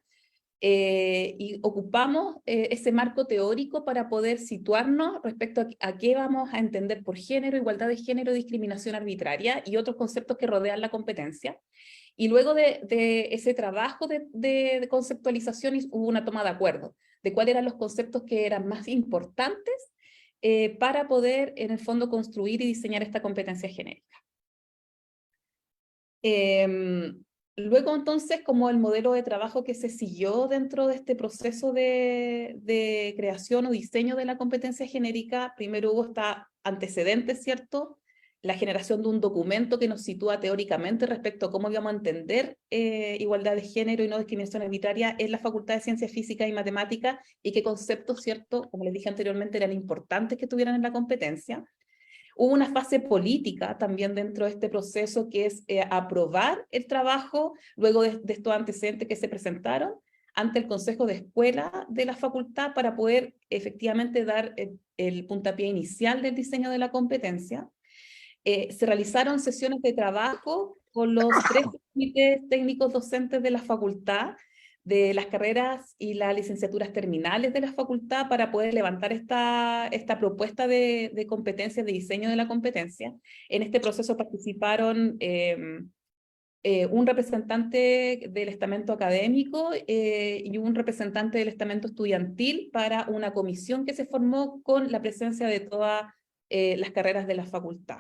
Y ocupamos ese marco teórico para poder situarnos respecto a qué vamos a entender por género, igualdad de género, discriminación arbitraria y otros conceptos que rodean la competencia. Y luego de ese trabajo de conceptualización hubo una toma de acuerdo de cuáles eran los conceptos que eran más importantes para poder en el fondo construir y diseñar esta competencia genérica. Luego entonces, como el modelo de trabajo que se siguió dentro de este proceso de creación o diseño de la competencia genérica, primero hubo antecedentes, ¿cierto? La generación de un documento que nos sitúa teóricamente respecto a cómo íbamos a entender igualdad de género y no discriminación arbitraria en la Facultad de Ciencias Físicas y Matemáticas y qué conceptos, ¿cierto?, como les dije anteriormente, eran importantes que tuvieran en la competencia. Hubo una fase política también dentro de este proceso, que es aprobar el trabajo luego de estos antecedentes que se presentaron ante el Consejo de Escuela de la facultad para poder efectivamente dar el puntapié inicial del diseño de la competencia. Se realizaron sesiones de trabajo con los 3 comités técnicos docentes de la facultad, de las carreras y las licenciaturas terminales de la facultad, para poder levantar esta propuesta de competencias, de diseño de la competencia. En este proceso participaron un representante del estamento académico y un representante del estamento estudiantil, para una comisión que se formó con la presencia de todas las carreras de la facultad.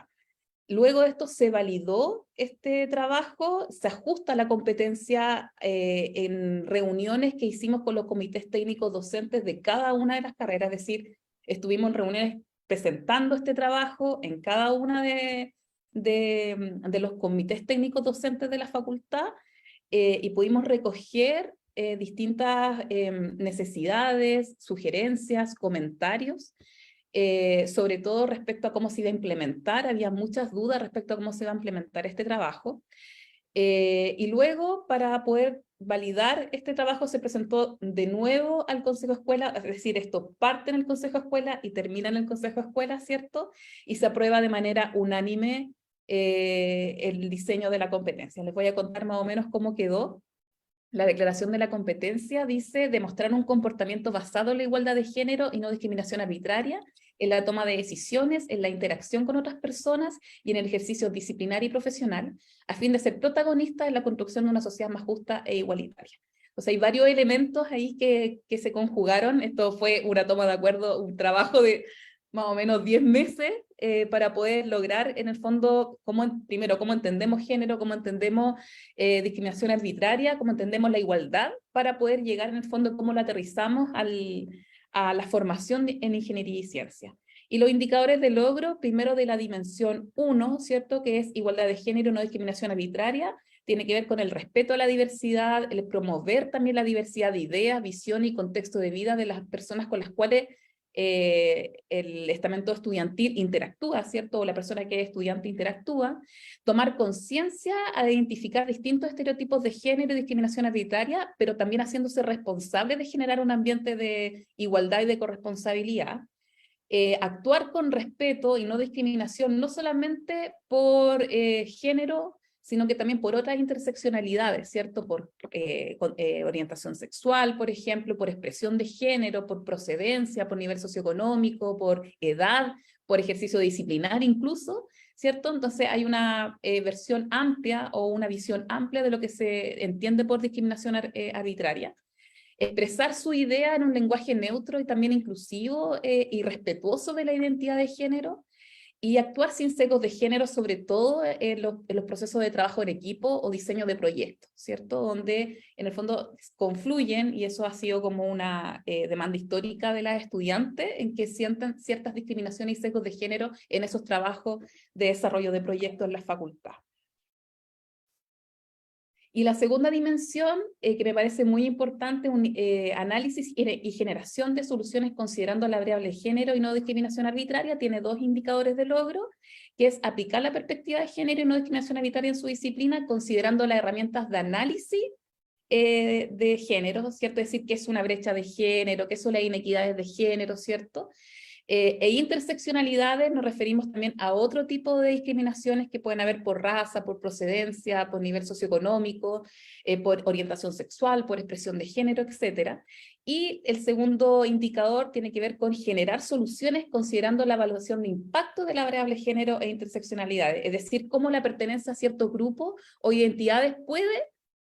Luego de esto se validó este trabajo, se ajusta la competencia en reuniones que hicimos con los comités técnicos docentes de cada una de las carreras, es decir, estuvimos en reuniones presentando este trabajo en cada una de los comités técnicos docentes de la facultad, y pudimos recoger distintas necesidades, sugerencias, comentarios, sobre todo respecto a cómo se iba a implementar. Había muchas dudas respecto a cómo se iba a implementar este trabajo. Y luego, para poder validar este trabajo, se presentó de nuevo al Consejo de Escuela, es decir, esto parte en el Consejo de Escuela y termina en el Consejo de Escuela, ¿cierto? Y se aprueba de manera unánime el diseño de la competencia. Les voy a contar más o menos cómo quedó. La declaración de la competencia dice: demostrar un comportamiento basado en la igualdad de género y no discriminación arbitraria en la toma de decisiones, en la interacción con otras personas y en el ejercicio disciplinario y profesional, a fin de ser protagonista en la construcción de una sociedad más justa e igualitaria. O sea, hay varios elementos ahí que se conjugaron. Esto fue una toma de acuerdo, un trabajo de más o menos 10 meses para poder lograr, en el fondo, primero, cómo entendemos género, cómo entendemos discriminación arbitraria, cómo entendemos la igualdad, para poder llegar, en el fondo, cómo lo aterrizamos a la formación en ingeniería y ciencia. Y los indicadores de logro, primero de la dimensión 1, ¿cierto?, que es igualdad de género, no discriminación arbitraria, tiene que ver con el respeto a la diversidad, el promover también la diversidad de ideas, visión y contexto de vida de las personas con las cuales el estamento estudiantil interactúa, ¿cierto? O la persona que es estudiante interactúa. Tomar conciencia a identificar distintos estereotipos de género y discriminación arbitraria, pero también haciéndose responsable de generar un ambiente de igualdad y de corresponsabilidad. Actuar con respeto y no discriminación, no solamente por género, sino que también por otras interseccionalidades, ¿cierto? Por orientación sexual, por ejemplo, por expresión de género, por procedencia, por nivel socioeconómico, por edad, por ejercicio disciplinar incluso, ¿cierto? Entonces hay una versión amplia o una visión amplia de lo que se entiende por discriminación arbitraria. Expresar su idea en un lenguaje neutro y también inclusivo y respetuoso de la identidad de género, y actuar sin sesgos de género, sobre todo en los procesos de trabajo en equipo o diseño de proyectos, ¿cierto? Donde en el fondo confluyen, y eso ha sido como una demanda histórica de las estudiantes, en que sientan ciertas discriminaciones y sesgos de género en esos trabajos de desarrollo de proyectos en la facultad. Y la segunda dimensión, que me parece muy importante, análisis y generación de soluciones considerando la variable género y no discriminación arbitraria, tiene 2 indicadores de logro, que es aplicar la perspectiva de género y no discriminación arbitraria en su disciplina, considerando las herramientas de análisis de género, ¿cierto? Es decir, qué es una brecha de género, qué son las inequidades de género, ¿cierto? E interseccionalidades, nos referimos también a otro tipo de discriminaciones que pueden haber por raza, por procedencia, por nivel socioeconómico, por orientación sexual, por expresión de género, etc. Y el segundo indicador tiene que ver con generar soluciones considerando la evaluación de impacto de la variable género e interseccionalidades, es decir, cómo la pertenencia a ciertos grupos o identidades puede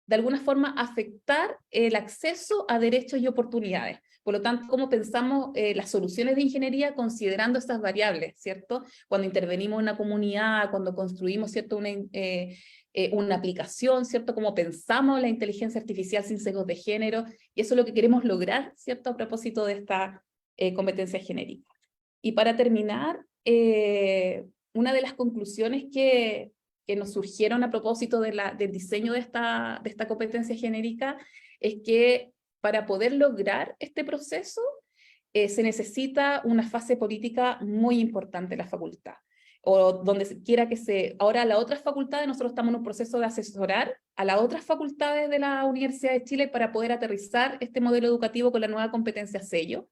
de alguna forma afectar el acceso a derechos y oportunidades. Por lo tanto, cómo pensamos las soluciones de ingeniería considerando estas variables, ¿cierto? Cuando intervenimos en una comunidad, cuando construimos, ¿cierto?, una aplicación, ¿cierto? Cómo pensamos la inteligencia artificial sin sesgos de género, y eso es lo que queremos lograr, ¿cierto?, a propósito de esta competencia genérica. Y para terminar, una de las conclusiones que nos surgieron a propósito del diseño de esta competencia genérica es que para poder lograr este proceso se necesita una fase política muy importante en la facultad. o donde quiera que se... Ahora, las otras facultades, nosotros estamos en un proceso de asesorar a las otras facultades de la Universidad de Chile para poder aterrizar este modelo educativo con la nueva competencia sello.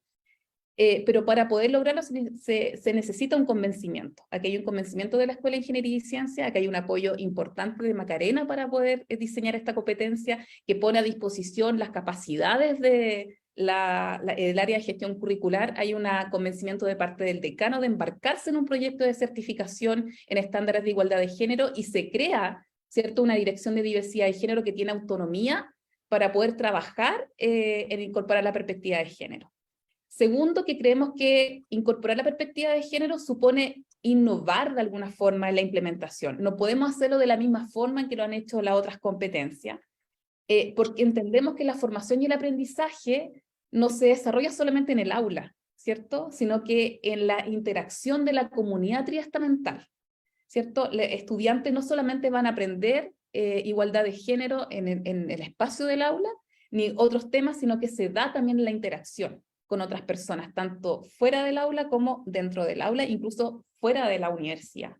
Pero para poder lograrlo se necesita un convencimiento. Aquí hay un convencimiento de la Escuela de Ingeniería y Ciencia, aquí hay un apoyo importante de Macarena para poder diseñar esta competencia que pone a disposición las capacidades de el área de gestión curricular. Hay un convencimiento de parte del decano de embarcarse en un proyecto de certificación en estándares de igualdad de género y se crea, ¿cierto?, una dirección de diversidad de género que tiene autonomía para poder trabajar en incorporar la perspectiva de género. Segundo, que creemos que incorporar la perspectiva de género supone innovar de alguna forma en la implementación. No podemos hacerlo de la misma forma en que lo han hecho las otras competencias, porque entendemos que la formación y el aprendizaje no se desarrolla solamente en el aula, ¿cierto? Sino que en la interacción de la comunidad triestamental, ¿cierto? Los estudiantes no solamente van a aprender igualdad de género en el espacio del aula, ni otros temas, sino que se da también en la interacción con otras personas, tanto fuera del aula como dentro del aula, incluso fuera de la universidad.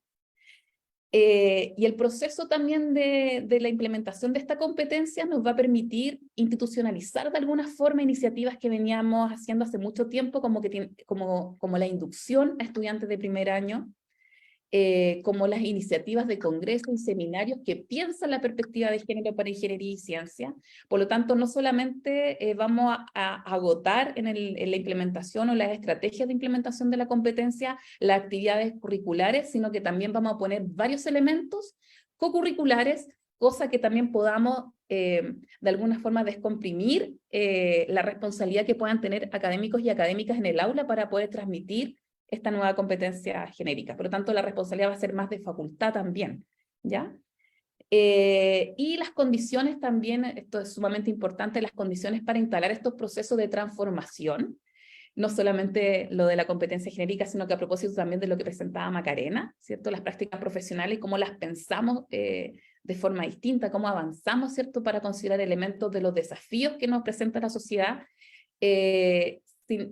Y el proceso también de la implementación de esta competencia nos va a permitir institucionalizar de alguna forma iniciativas que veníamos haciendo hace mucho tiempo, como la inducción a estudiantes de primer año, como las iniciativas de congresos y seminarios que piensan la perspectiva de género para ingeniería y ciencia. Por lo tanto, no solamente vamos a agotar en la implementación o las estrategias de implementación de la competencia las actividades curriculares, sino que también vamos a poner varios elementos cocurriculares, cosa que también podamos de alguna forma descomprimir la responsabilidad que puedan tener académicos y académicas en el aula para poder transmitir esta nueva competencia genérica. Por lo tanto, la responsabilidad va a ser más de facultad también, ¿ya? Y las condiciones también, esto es sumamente importante, las condiciones para instalar estos procesos de transformación, no solamente lo de la competencia genérica, sino que a propósito también de lo que presentaba Macarena, ¿cierto? Las prácticas profesionales y cómo las pensamos de forma distinta, cómo avanzamos, ¿cierto?, para considerar elementos de los desafíos que nos presenta la sociedad,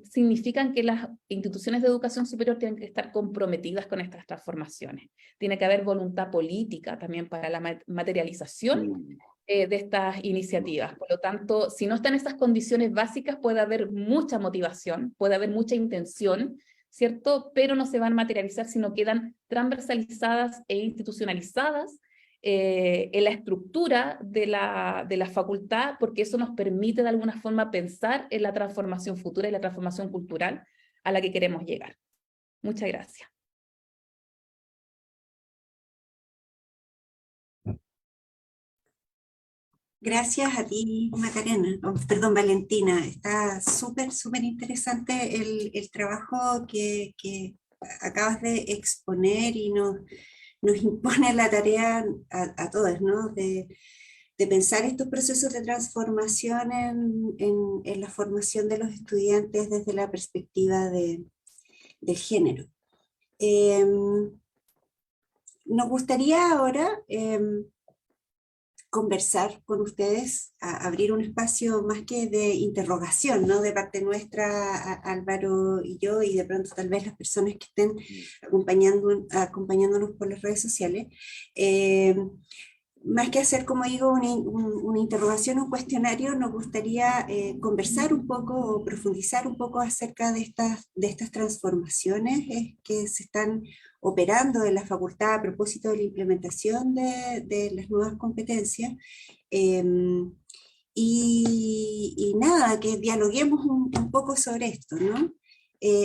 significan que las instituciones de educación superior tienen que estar comprometidas con estas transformaciones. Tiene que haber voluntad política también para la materialización de estas iniciativas. Por lo tanto, si no están esas condiciones básicas, puede haber mucha motivación, puede haber mucha intención, ¿cierto? Pero no se van a materializar, sino quedan transversalizadas e institucionalizadas en la estructura de la facultad, porque eso nos permite de alguna forma pensar en la transformación futura y la transformación cultural a la que queremos llegar. Muchas gracias. Gracias a ti, Macarena, perdón, Valentina. Está súper, súper interesante el trabajo que acabas de exponer y nos impone la tarea a todos, ¿no? De pensar estos procesos de transformación en la formación de los estudiantes desde la perspectiva del género. Nos gustaría ahora conversar con ustedes, abrir un espacio más que de interrogación, ¿no? De parte nuestra, Álvaro y yo, y de pronto tal vez las personas que estén acompañándonos por las redes sociales. Más que hacer, como digo, una interrogación, un cuestionario, nos gustaría conversar un poco o profundizar un poco acerca de estas transformaciones que se están operando en la facultad a propósito de la implementación de las nuevas competencias. Y nada, que dialoguemos un poco sobre esto, ¿no?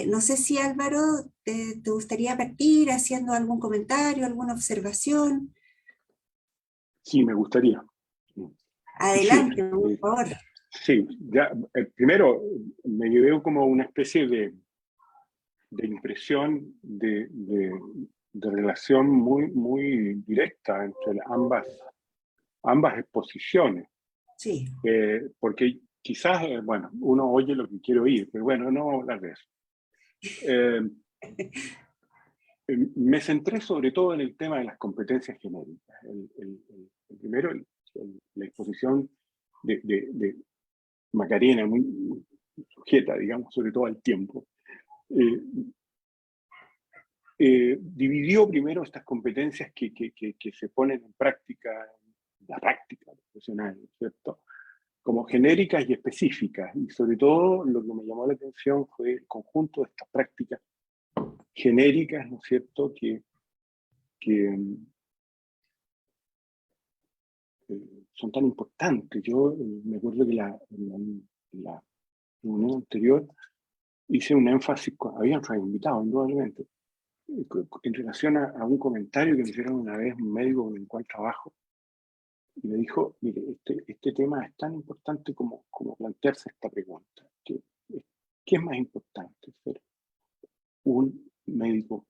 No sé si, Álvaro, te gustaría partir haciendo algún comentario, alguna observación. Sí, me gustaría. Adelante, Sí, por favor. Sí, ya, primero me llevé como una especie de impresión de relación muy directa entre ambas exposiciones. Sí. Porque quizás, bueno, uno oye lo que quiere oír, pero bueno, no vamos a hablar de eso. Me centré sobre todo en el tema de las competencias genéricas. Primero, la exposición de Macarena, muy sujeta, digamos, sobre todo al tiempo. dividió primero estas competencias que se ponen en práctica, en la práctica profesional, ¿no es cierto?, como genéricas y específicas. Y sobre todo lo que me llamó la atención fue el conjunto de estas prácticas genéricas, ¿no es cierto?, que son tan importantes. Yo me acuerdo que en la reunión anterior hice un énfasis, había otros invitados, indudablemente, en relación a un comentario que me hicieron una vez un médico con el cual trabajo, y me dijo, mire, este tema es tan importante como plantearse esta pregunta. ¿Qué es más importante? ¿Ser un médico,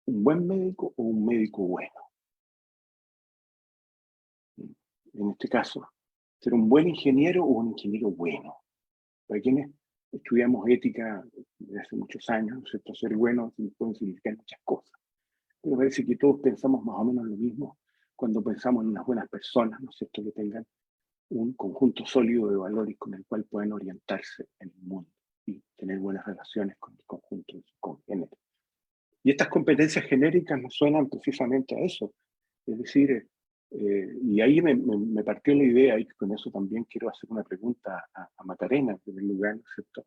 un buen médico o un médico bueno? En este caso, ser un buen ingeniero o un ingeniero bueno. Para quienes estudiamos ética desde hace muchos años, ¿no es cierto?, ser bueno puede significar muchas cosas. Pero parece que todos pensamos más o menos lo mismo cuando pensamos en unas buenas personas, ¿no es cierto?, que tengan un conjunto sólido de valores con el cual pueden orientarse en el mundo y tener buenas relaciones con el conjunto de sus congéneres. Y estas competencias genéricas nos suenan precisamente a eso. Es decir, y ahí me partió la idea, y con eso también quiero hacer una pregunta a Macarena, en primer lugar, ¿no es cierto?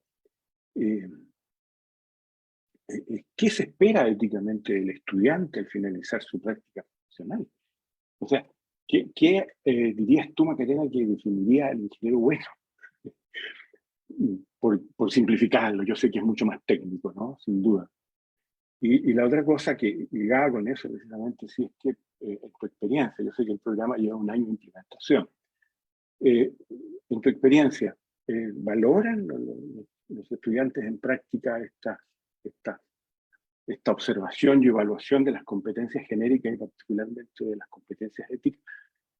¿Qué se espera éticamente del estudiante al finalizar su práctica profesional? O sea, ¿qué dirías tú, Macarena, que definiría al ingeniero bueno? Por simplificarlo, yo sé que es mucho más técnico, ¿no? Sin duda. Y la otra cosa que ligaba con eso, precisamente, sí, es que en tu experiencia, yo sé que el programa lleva un año de implementación. En tu experiencia, ¿valoran los estudiantes en práctica esta observación y evaluación de las competencias genéricas y particularmente de las competencias éticas?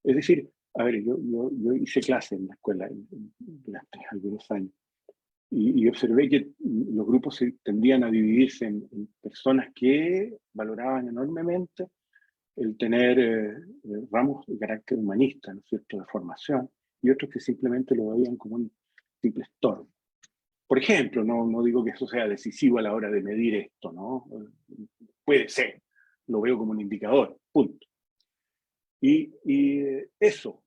Es decir, a ver, yo hice clase en la escuela durante algunos años y observé que los grupos tendían a dividirse en personas que valoraban enormemente el tener ramos de carácter humanista, ¿no es cierto?, de formación, y otros que simplemente lo veían como un simple estorbo. Por ejemplo, no digo que eso sea decisivo a la hora de medir esto, ¿no? Puede ser, lo veo como un indicador, punto. Y eso,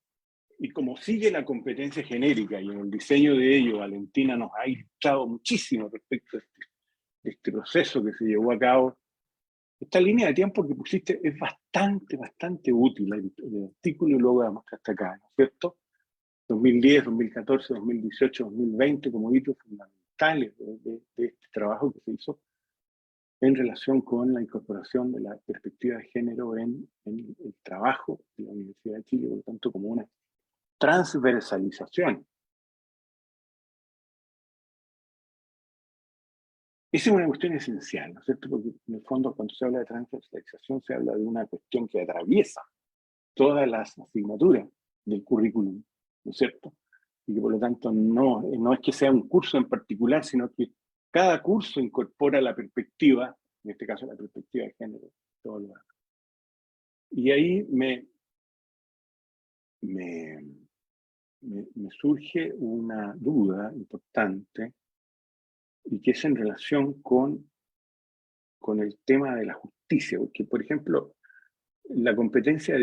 y como sigue la competencia genérica y en el diseño de ello, Valentina nos ha ilustrado muchísimo respecto a este proceso que se llevó a cabo. Esta línea de tiempo que pusiste es bastante útil, el artículo, y luego la mostraste acá, ¿no es cierto? 2010, 2014, 2018, 2020 como hitos fundamentales de este trabajo que se hizo en relación con la incorporación de la perspectiva de género en el trabajo de la Universidad de Chile, por lo tanto como una transversalización. Esa es una cuestión esencial, ¿no es cierto? Porque en el fondo cuando se habla de transversalización se habla de una cuestión que atraviesa todas las asignaturas del currículum, ¿no es cierto? Y que por lo tanto no es que sea un curso en particular, sino que cada curso incorpora la perspectiva, en este caso la perspectiva de género, todo lo demás. Y ahí me surge una duda importante, y que es en relación con el tema de la justicia, porque, por ejemplo, la competencia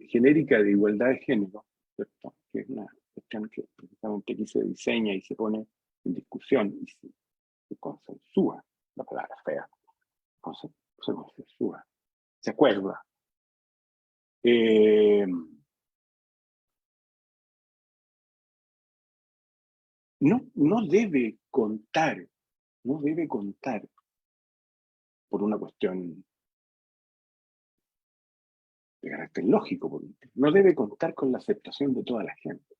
genérica de igualdad de género, ¿cierto?, que es una cuestión que precisamente aquí se diseña y se pone en discusión y se consensúa, la palabra fea, se consensúa, se acuerda. No debe contar por una cuestión de carácter lógico, no debe contar con la aceptación de toda la gente.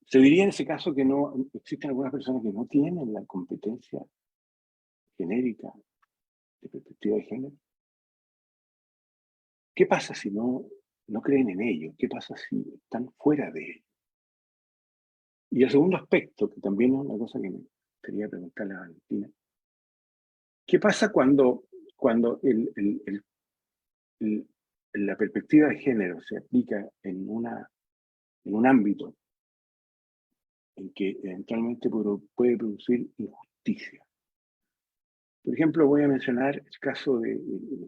Se diría en ese caso que no existen algunas personas que no tienen la competencia genérica de perspectiva de género. ¿Qué pasa si no creen en ello? ¿Qué pasa si están fuera de ello? Y el segundo aspecto, que también es una cosa que me quería preguntarle a Valentina, ¿qué pasa cuando la perspectiva de género se aplica en un ámbito en que eventualmente puede producir injusticia? Por ejemplo, voy a mencionar el caso de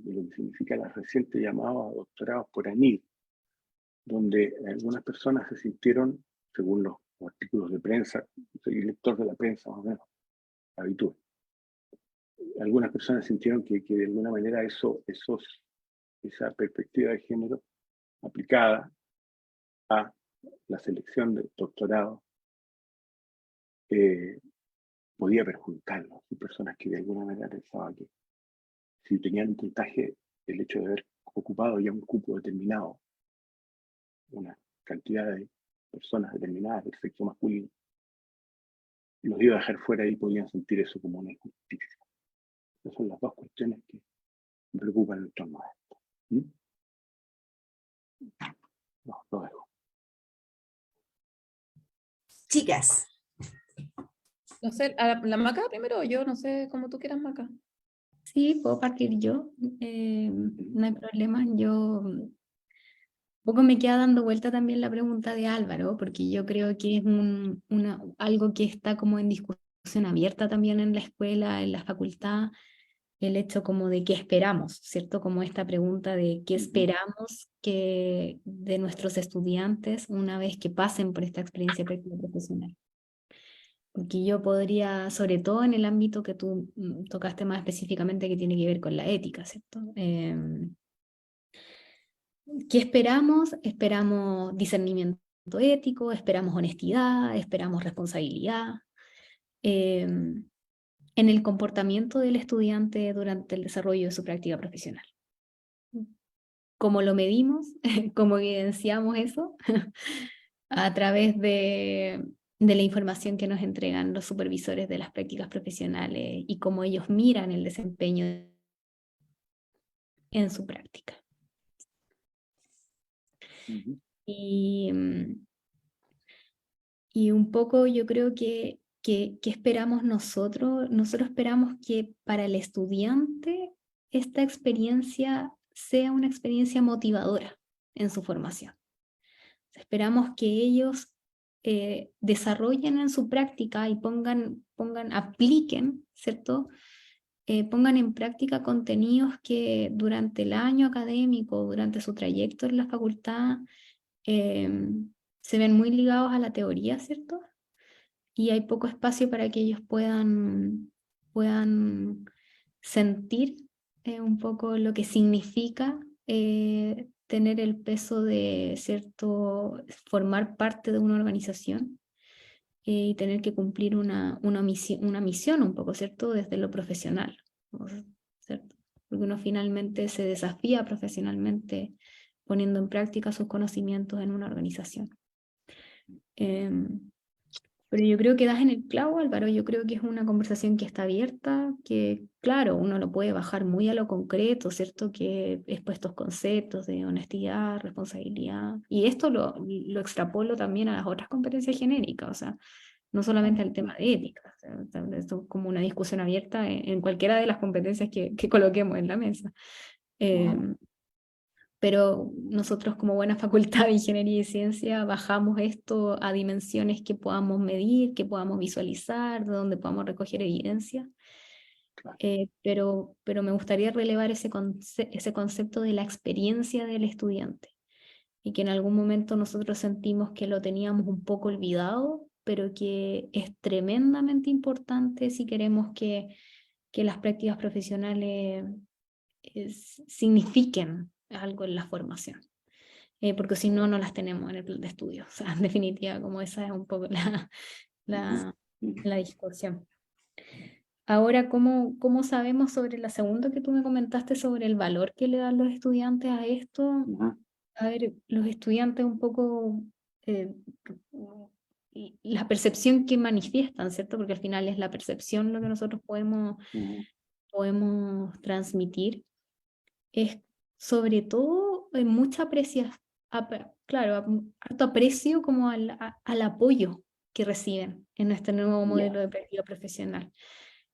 lo que significa la reciente llamada doctorados por ANID, donde algunas personas se sintieron, según los artículos de prensa, soy lector de la prensa más o menos, habitual. Algunas personas sintieron que de alguna manera esa perspectiva de género aplicada a la selección de doctorado podía perjudicarlos. Hay personas que de alguna manera pensaban que si tenían un puntaje, el hecho de haber ocupado ya un cupo determinado, una cantidad de personas determinadas del sexo masculino, los iba a dejar fuera y podían sentir eso como una injusticia. Esas son las dos cuestiones que me preocupan en torno a esto. No, lo dejo. Chicas. No sé, la Maca primero, yo no sé, como tú quieras, Maca. Sí, puedo partir yo, no hay problema. Yo un poco me queda dando vuelta también la pregunta de Álvaro, porque yo creo que es algo que está como en discusión abierta también en la escuela, en la facultad, el hecho como de qué esperamos, ¿cierto? Como esta pregunta de qué esperamos que de nuestros estudiantes una vez que pasen por esta experiencia práctica profesional. Porque yo podría, sobre todo en el ámbito que tú tocaste más específicamente, que tiene que ver con la ética, ¿cierto? ¿Qué esperamos? Esperamos discernimiento ético, esperamos honestidad, esperamos responsabilidad en el comportamiento del estudiante durante el desarrollo de su práctica profesional. ¿Cómo lo medimos? ¿Cómo evidenciamos eso? A través de la información que nos entregan los supervisores de las prácticas profesionales y cómo ellos miran el desempeño en su práctica. Y un poco yo creo que esperamos nosotros esperamos que para el estudiante esta experiencia sea una experiencia motivadora en su formación. Esperamos que ellos desarrollen en su práctica y apliquen, ¿cierto? Pongan en práctica contenidos que durante el año académico, durante su trayecto en la facultad, se ven muy ligados a la teoría, ¿cierto? Y hay poco espacio para que ellos puedan sentir un poco lo que significa tener el peso de, ¿cierto?, formar parte de una organización y tener que cumplir una misión un poco, ¿cierto?, desde lo profesional, ¿cierto? Porque uno finalmente se desafía profesionalmente poniendo en práctica sus conocimientos en una organización. Pero yo creo que das en el clavo, Álvaro. Yo creo que es una conversación que está abierta, que claro, uno lo puede bajar muy a lo concreto, ¿cierto? Que es pues estos conceptos de honestidad, responsabilidad. Y esto lo extrapolo también a las otras competencias genéricas, o sea, no solamente al tema de ética. O sea, esto es como una discusión abierta en cualquiera de las competencias que coloquemos en la mesa. Pero nosotros como buena facultad de Ingeniería y Ciencia bajamos esto a dimensiones que podamos medir, que podamos visualizar, de donde podamos recoger evidencia. Pero me gustaría relevar ese concepto de la experiencia del estudiante y que en algún momento nosotros sentimos que lo teníamos un poco olvidado, pero que es tremendamente importante si queremos que las prácticas profesionales signifiquen algo en la formación, porque si no, no las tenemos en el plan de estudio. O sea, en definitiva, como esa es un poco la discusión. Ahora, ¿cómo sabemos sobre la segunda que tú me comentaste sobre el valor que le dan los estudiantes a esto? A ver, los estudiantes un poco, la percepción que manifiestan, ¿cierto? Porque al final es la percepción lo que nosotros podemos transmitir. Es sobre todo mucha apreciación, claro, harto aprecio como al apoyo que reciben en este nuevo modelo de práctica profesional,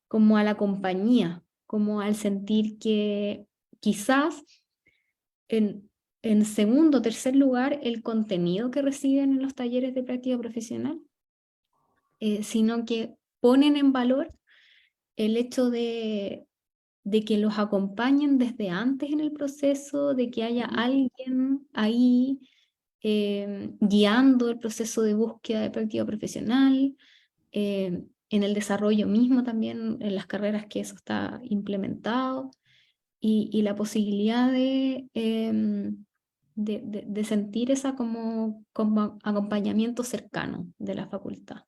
como a la compañía, como al sentir que quizás en segundo o tercer lugar el contenido que reciben en los talleres de práctica profesional, sino que ponen en valor el hecho de de que los acompañen desde antes en el proceso, de que haya alguien ahí guiando el proceso de búsqueda de práctica profesional, en el desarrollo mismo también, en las carreras que eso está implementado, y la posibilidad de sentir esa como acompañamiento cercano de la facultad.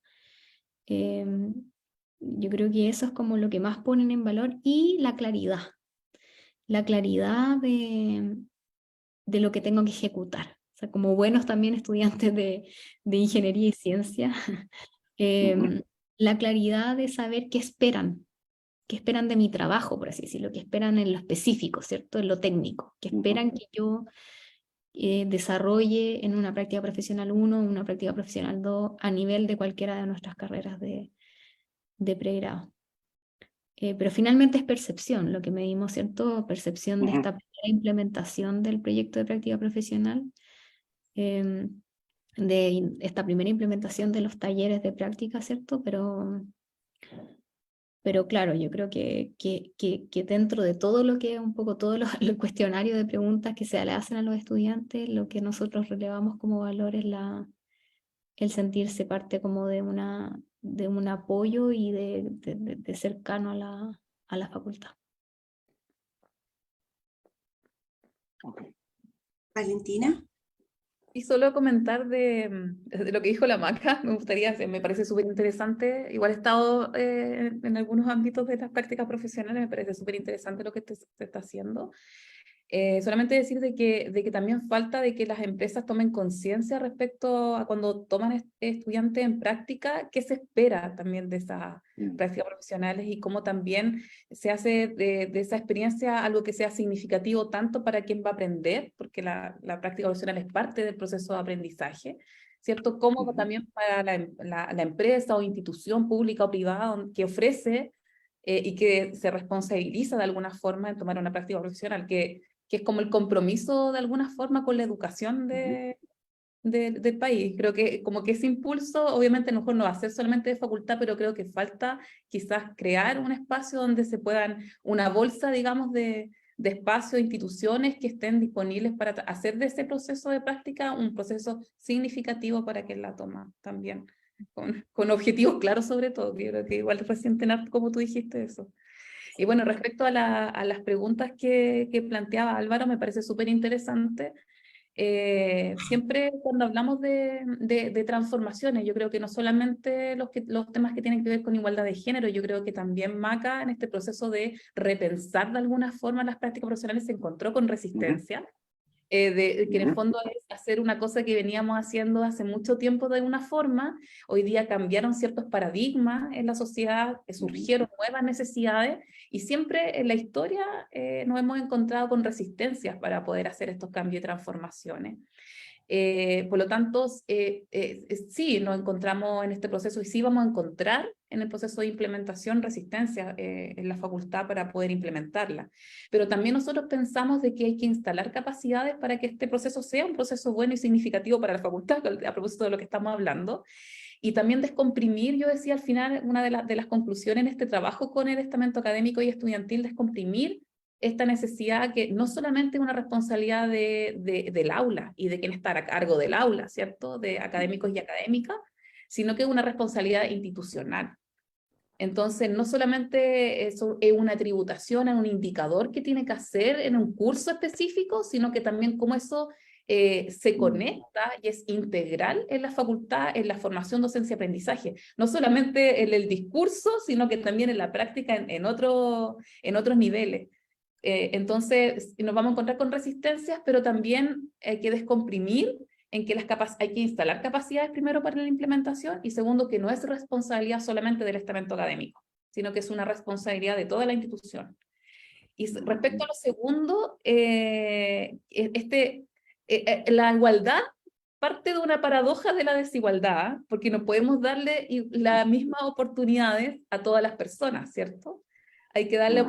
Yo creo que eso es como lo que más ponen en valor, y la claridad de lo que tengo que ejecutar. O sea, como buenos también estudiantes de ingeniería y ciencia, la claridad de saber qué esperan de mi trabajo, por así decirlo, qué esperan en lo específico, ¿cierto? En lo técnico, que esperan que yo desarrolle en una práctica profesional 1, una práctica profesional 2, a nivel de cualquiera de nuestras carreras de pregrado. Pero finalmente es percepción, lo que medimos, ¿cierto? Percepción de esta primera implementación del proyecto de práctica profesional, de esta primera implementación de los talleres de práctica, ¿cierto? Pero claro, yo creo que dentro de todo lo que es un poco todo el cuestionario de preguntas que se le hacen a los estudiantes, lo que nosotros relevamos como valor es el sentirse parte como de un apoyo y de cercano a la facultad. Okay. Valentina. Y solo comentar de lo que dijo la Maca, me parece súper interesante. Igual he estado en algunos ámbitos de las prácticas profesionales, me parece súper interesante lo que se está haciendo. Solamente decir de que también falta de que las empresas tomen conciencia respecto a cuando toman estudiantes en práctica, qué se espera también de esas prácticas profesionales y cómo también se hace de esa experiencia algo que sea significativo tanto para quien va a aprender, porque la práctica profesional es parte del proceso de aprendizaje, ¿cierto? Como también para la empresa o institución pública o privada que ofrece y que se responsabiliza de alguna forma en tomar una práctica profesional, que es como el compromiso de alguna forma con la educación del país. Creo que como que ese impulso, obviamente a lo mejor no va a ser solamente de facultad, pero creo que falta quizás crear un espacio donde se puedan, una bolsa, digamos, de espacios, instituciones que estén disponibles para hacer de ese proceso de práctica un proceso significativo para quien la toma también. Con objetivos claros sobre todo, que yo creo que igual reciente como tú dijiste eso. Y bueno, respecto a las preguntas que planteaba Álvaro, me parece súper interesante. Siempre cuando hablamos de transformaciones, yo creo que no solamente los temas que tienen que ver con igualdad de género, yo creo que también Maca en este proceso de repensar de alguna forma las prácticas profesionales se encontró con resistencia. Que en el fondo es hacer una cosa que veníamos haciendo hace mucho tiempo de una forma, hoy día cambiaron ciertos paradigmas en la sociedad, surgieron nuevas necesidades y siempre en la historia nos hemos encontrado con resistencias para poder hacer estos cambios y transformaciones. Por lo tanto, sí, nos encontramos en este proceso y sí vamos a encontrar en el proceso de implementación resistencia en la facultad para poder implementarla. Pero también nosotros pensamos de que hay que instalar capacidades para que este proceso sea un proceso bueno y significativo para la facultad, a propósito de lo que estamos hablando. Y también descomprimir, yo decía al final, una de las conclusiones en este trabajo con el estamento académico y estudiantil, descomprimir esta necesidad que no solamente es una responsabilidad del aula y de quien está a cargo del aula, ¿cierto? De académicos y académicas, sino que es una responsabilidad institucional. Entonces, no solamente eso es una tributación en un indicador que tiene que hacer en un curso específico, sino que también cómo eso se conecta y es integral en la facultad, en la formación, docencia y aprendizaje. No solamente en el discurso, sino que también en la práctica en otros niveles. Entonces, nos vamos a encontrar con resistencias, pero también hay que descomprimir en que hay que instalar capacidades primero para la implementación y segundo, que no es responsabilidad solamente del estamento académico, sino que es una responsabilidad de toda la institución. Y respecto a lo segundo, la igualdad parte de una paradoja de la desigualdad, porque no podemos darle las mismas oportunidades a todas las personas, ¿cierto? Hay que darle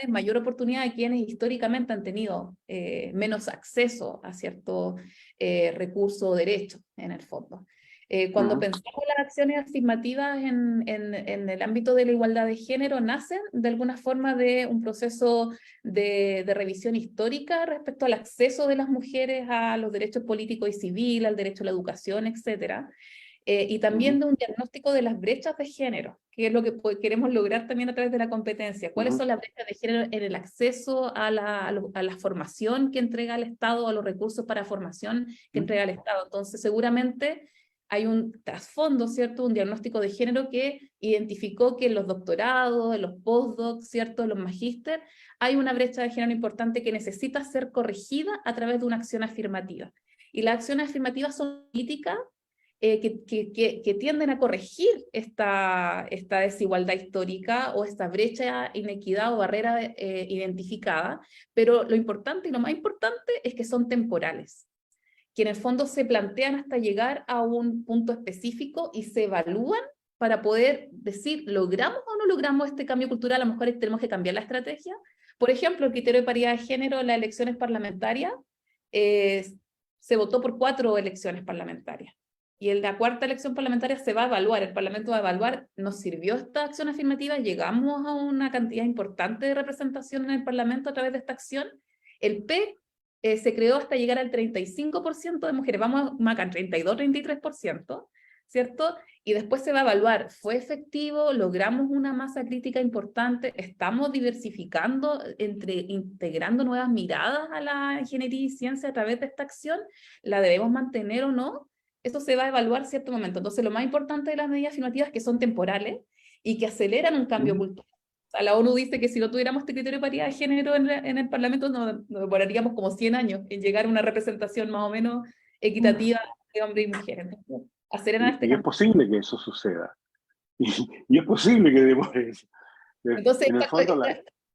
mayor oportunidad a quienes históricamente han tenido menos acceso a ciertos recursos o derechos, en el fondo. Cuando pensamos las acciones afirmativas en el ámbito de la igualdad de género, nacen de alguna forma de un proceso de revisión histórica respecto al acceso de las mujeres a los derechos políticos y civiles, al derecho a la educación, etc. Y también de un diagnóstico de las brechas de género, que es lo que queremos lograr también a través de la competencia. ¿Cuáles son las brechas de género en el acceso a la formación que entrega el Estado, a los recursos para formación que entrega el Estado? Entonces, seguramente hay un trasfondo, ¿cierto? Un diagnóstico de género que identificó que en los doctorados, en los postdocs, ¿cierto? En los magíster, hay una brecha de género importante que necesita ser corregida a través de una acción afirmativa. Y las acciones afirmativas son políticas que tienden a corregir esta desigualdad histórica o esta brecha, inequidad o barrera identificada, pero lo importante y lo más importante es que son temporales, que en el fondo se plantean hasta llegar a un punto específico y se evalúan para poder decir, ¿logramos o no logramos este cambio cultural? A lo mejor tenemos que cambiar la estrategia. Por ejemplo, el criterio de paridad de género en las elecciones parlamentarias, se votó por 4 elecciones parlamentarias. Y en la 4ª elección parlamentaria se va a evaluar, el Parlamento va a evaluar, ¿nos sirvió esta acción afirmativa? ¿Llegamos a una cantidad importante de representación en el Parlamento a través de esta acción? El P se creó hasta llegar al 35% de mujeres, vamos a marcar 32-33%, ¿cierto? Y después se va a evaluar, ¿fue efectivo? ¿Logramos una masa crítica importante? ¿Estamos diversificando, integrando nuevas miradas a la ingeniería y ciencia a través de esta acción? ¿La debemos mantener o no? Eso se va a evaluar en cierto momento. Entonces, lo más importante de las medidas afirmativas es que son temporales y que aceleran un cambio cultural. O sea, la ONU dice que si no tuviéramos este criterio de paridad de género en el Parlamento, nos demoraríamos como 100 años en llegar a una representación más o menos equitativa de hombres y mujeres. Entonces, aceleran este Y es cambio. posible que eso suceda. Y es posible que demore eso. Entonces, En el fondo,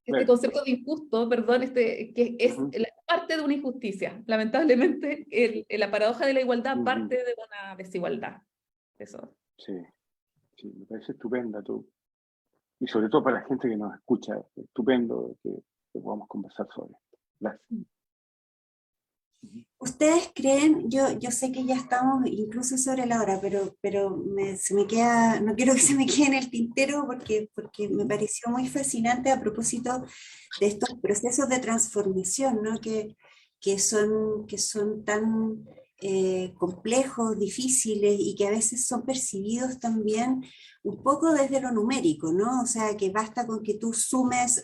este concepto de injusto, perdón, que es parte de una injusticia. Lamentablemente, la paradoja de la igualdad parte de una desigualdad. Eso. Sí, me parece estupenda tú. Y sobre todo para la gente que nos escucha, estupendo que podamos conversar sobre esto. Gracias. ¿Ustedes creen? Yo sé que ya estamos incluso sobre la hora, pero se me queda, no quiero que se me quede en el tintero porque me pareció muy fascinante a propósito de estos procesos de transformación, ¿no? que son tan complejos, difíciles y que a veces son percibidos también un poco desde lo numérico, ¿no? O sea, que basta con que tú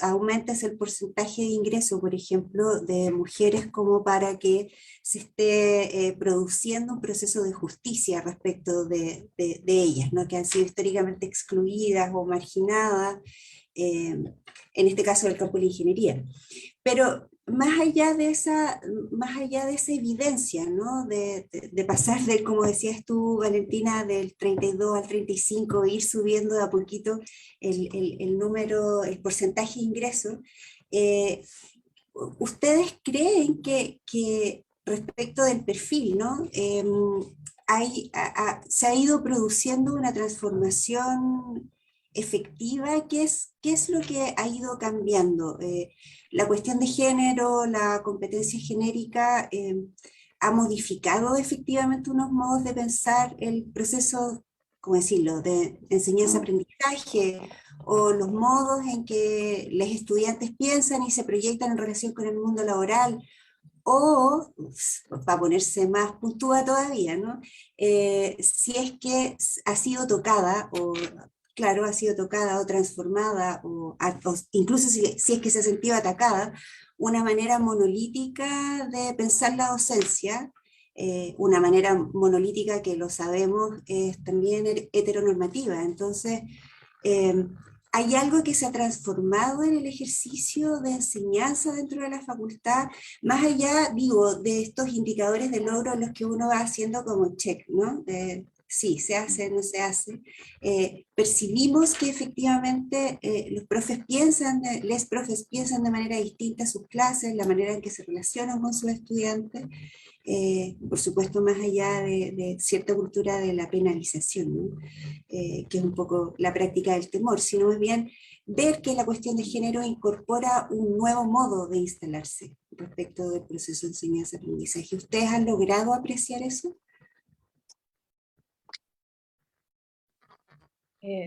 aumentes el porcentaje de ingreso, por ejemplo, de mujeres como para que se esté produciendo un proceso de justicia respecto de ellas, ¿no? Que han sido históricamente excluidas o marginadas, en este caso del campo de la ingeniería. Pero más allá de esa evidencia, ¿no? de pasar de, como decías tú, Valentina, del 32 al 35, ir subiendo de a poquito el número, el porcentaje de ingresos, ¿ustedes creen que respecto del perfil, ¿no? Se ha ido produciendo una transformación efectiva? ¿Qué es lo que ha ido cambiando? La cuestión de género, la competencia genérica, ha modificado efectivamente unos modos de pensar el proceso, ¿cómo decirlo?, de enseñanza-aprendizaje, o los modos en que los estudiantes piensan y se proyectan en relación con el mundo laboral, o, para ponerse más puntúa todavía, ¿no? Si es que ha sido tocada, o claro, ha sido tocada o transformada, o incluso si es que se ha sentido atacada, una manera monolítica de pensar la docencia, una manera monolítica que lo sabemos es también heteronormativa. Entonces, ¿hay algo que se ha transformado en el ejercicio de enseñanza dentro de la facultad? Más allá, digo, de estos indicadores de logro en los que uno va haciendo como check, ¿no? Sí, se hace, no se hace. Percibimos que efectivamente los profes piensan de manera distinta sus clases, la manera en que se relacionan con sus estudiantes, por supuesto más allá de cierta cultura de la penalización, ¿no? Que es un poco la práctica del temor, sino más bien ver que la cuestión de género incorpora un nuevo modo de instalarse respecto del proceso de enseñanza-aprendizaje. ¿Ustedes han logrado apreciar eso?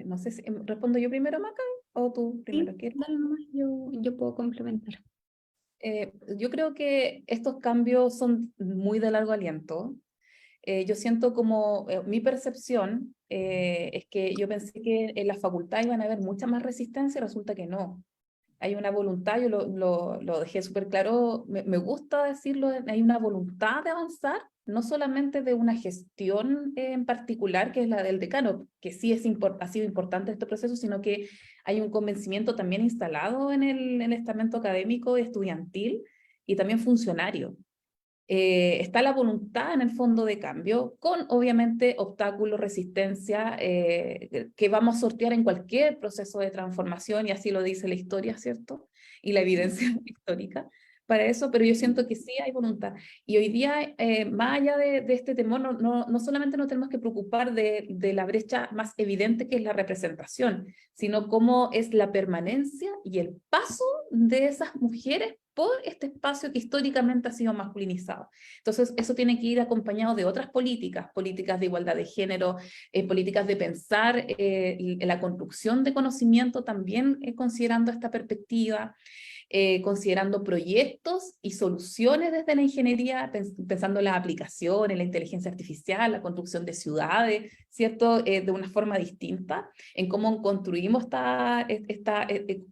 No sé si respondo yo primero, Maca, o tú primero, Sí, ¿quieres? dale nomás, yo puedo complementar. Yo creo que estos cambios son muy de largo aliento. Yo siento como mi percepción es que yo pensé que en la facultad iban a haber mucha más resistencia y resulta que no. Hay una voluntad, yo lo dejé súper claro, me gusta decirlo, hay una voluntad de avanzar, no solamente de una gestión en particular, que es la del decano, que sí ha sido importante este proceso, sino que hay un convencimiento también instalado en el estamento académico y estudiantil y también funcionario. Está la voluntad en el fondo de cambio, con obviamente obstáculos, resistencia, que vamos a sortear en cualquier proceso de transformación, y así lo dice la historia, ¿cierto? Y la evidencia histórica para eso, pero yo siento que sí hay voluntad. Y hoy día, más allá de este temor, no solamente nos tenemos que preocupar de la brecha más evidente que es la representación, sino cómo es la permanencia y el paso de esas mujeres por este espacio que históricamente ha sido masculinizado. Entonces, eso tiene que ir acompañado de otras políticas, políticas de igualdad de género, políticas de pensar la construcción de conocimiento también considerando esta perspectiva, considerando proyectos y soluciones desde la ingeniería, pensando en la aplicación, en la inteligencia artificial, la construcción de ciudades, ¿cierto? De una forma distinta, en cómo construimos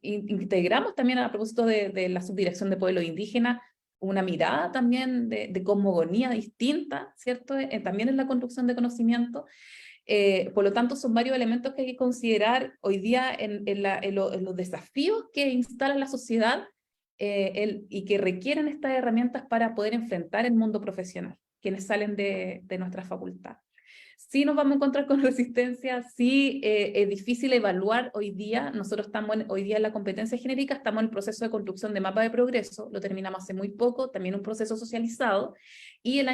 integramos también a propósito de la subdirección de pueblos indígenas, una mirada también de cosmogonía distinta, ¿cierto? También en la construcción de conocimiento. Por lo tanto, son varios elementos que hay que considerar hoy día en los desafíos que instala la sociedad y que requieren estas herramientas para poder enfrentar el mundo profesional, quienes salen de nuestra facultad. Sí nos vamos a encontrar con resistencia, sí es difícil evaluar hoy día. Nosotros estamos hoy día en la competencia genérica, estamos en el proceso de construcción de mapa de progreso, lo terminamos hace muy poco, también un proceso socializado, y este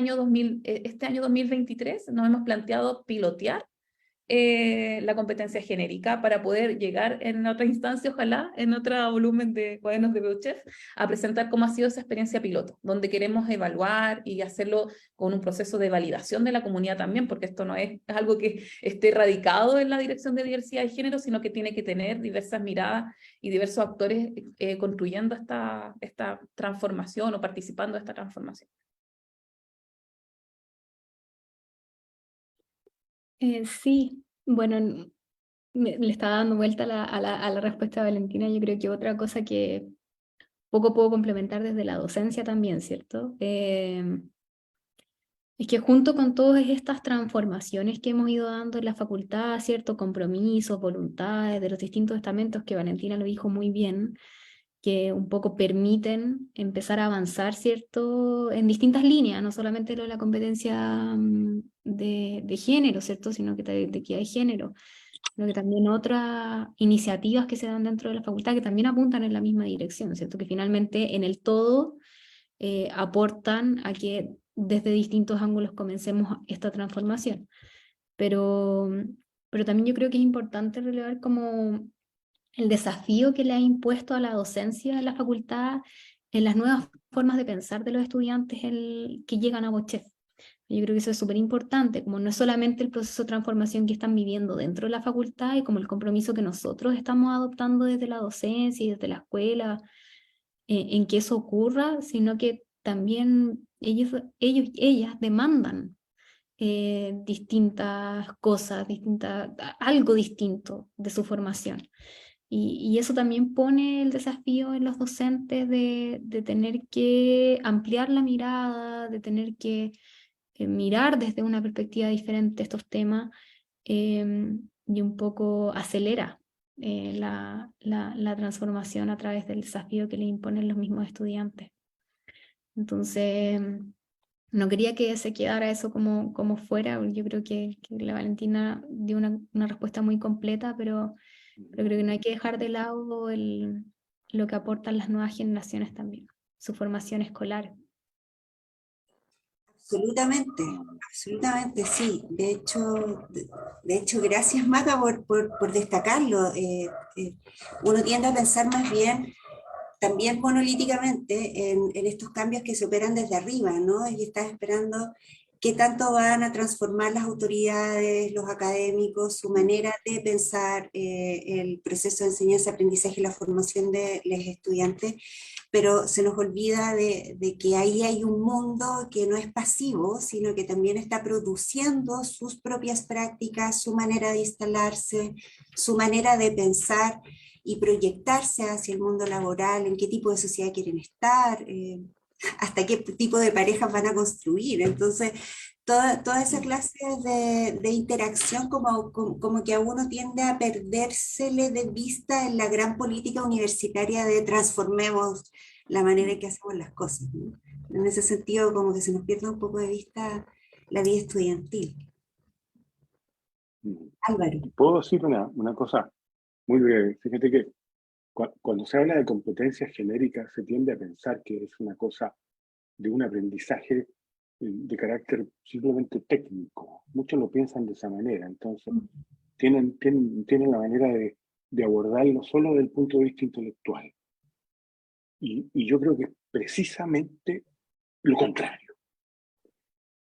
año 2023 nos hemos planteado pilotear la competencia genérica para poder llegar en otra instancia, ojalá, en otro volumen de cuadernos de Beuchef, a presentar cómo ha sido esa experiencia piloto, donde queremos evaluar y hacerlo con un proceso de validación de la comunidad también, porque esto no es algo que esté radicado en la dirección de diversidad de género, sino que tiene que tener diversas miradas y diversos actores construyendo esta transformación o participando de esta transformación. Sí, bueno, le estaba dando vuelta a la respuesta de Valentina. Yo creo que otra cosa que poco puedo complementar desde la docencia también, ¿cierto? Es que junto con todas estas transformaciones que hemos ido dando en la facultad, ¿cierto? Compromisos, voluntades de los distintos estamentos, que Valentina lo dijo muy bien, que un poco permiten empezar a avanzar, ¿cierto? En distintas líneas, no solamente lo de la competencia de género, ¿cierto? Sino que de equidad de género, sino que también otras iniciativas que se dan dentro de la facultad que también apuntan en la misma dirección, ¿cierto? Que finalmente en el todo aportan a que desde distintos ángulos comencemos esta transformación. Pero también yo creo que es importante relevar como el desafío que le ha impuesto a la docencia en la facultad en las nuevas formas de pensar de los estudiantes que llegan a Beuchef. Yo creo que eso es súper importante, como no es solamente el proceso de transformación que están viviendo dentro de la facultad y como el compromiso que nosotros estamos adoptando desde la docencia y desde la escuela, en que eso ocurra, sino que también ellos y ellas demandan distintas cosas, algo distinto de su formación. Y eso también pone el desafío en los docentes de tener que ampliar la mirada, de tener que mirar desde una perspectiva diferente estos temas, y un poco acelera la transformación a través del desafío que le imponen los mismos estudiantes. Entonces, no quería que se quedara eso como fuera. Yo creo que la Valentina dio una respuesta muy completa, pero creo que no hay que dejar de lado lo que aportan las nuevas generaciones también, su formación escolar. Absolutamente, absolutamente, sí. De hecho, gracias Maga por destacarlo. Uno tiende a pensar más bien también monolíticamente en estos cambios que se operan desde arriba, ¿no? Y estás esperando qué tanto van a transformar las autoridades, los académicos, su manera de pensar el proceso de enseñanza-aprendizaje y la formación de los estudiantes, pero se nos olvida de que ahí hay un mundo que no es pasivo, sino que también está produciendo sus propias prácticas, su manera de instalarse, su manera de pensar y proyectarse hacia el mundo laboral, en qué tipo de sociedad quieren estar, hasta qué tipo de parejas van a construir. Entonces, toda esa clase de interacción como que a uno tiende a perdérsele de vista en la gran política universitaria de transformemos la manera en que hacemos las cosas, ¿no? En ese sentido, como que se nos pierde un poco de vista la vida estudiantil. Álvaro. Puedo decir una cosa muy breve. Fíjate que cuando se habla de competencias genéricas se tiende a pensar que es una cosa de un aprendizaje de carácter simplemente técnico. Muchos lo piensan de esa manera. Entonces, tienen la manera de abordarlo solo desde el punto de vista intelectual. Y yo creo que es precisamente lo contrario.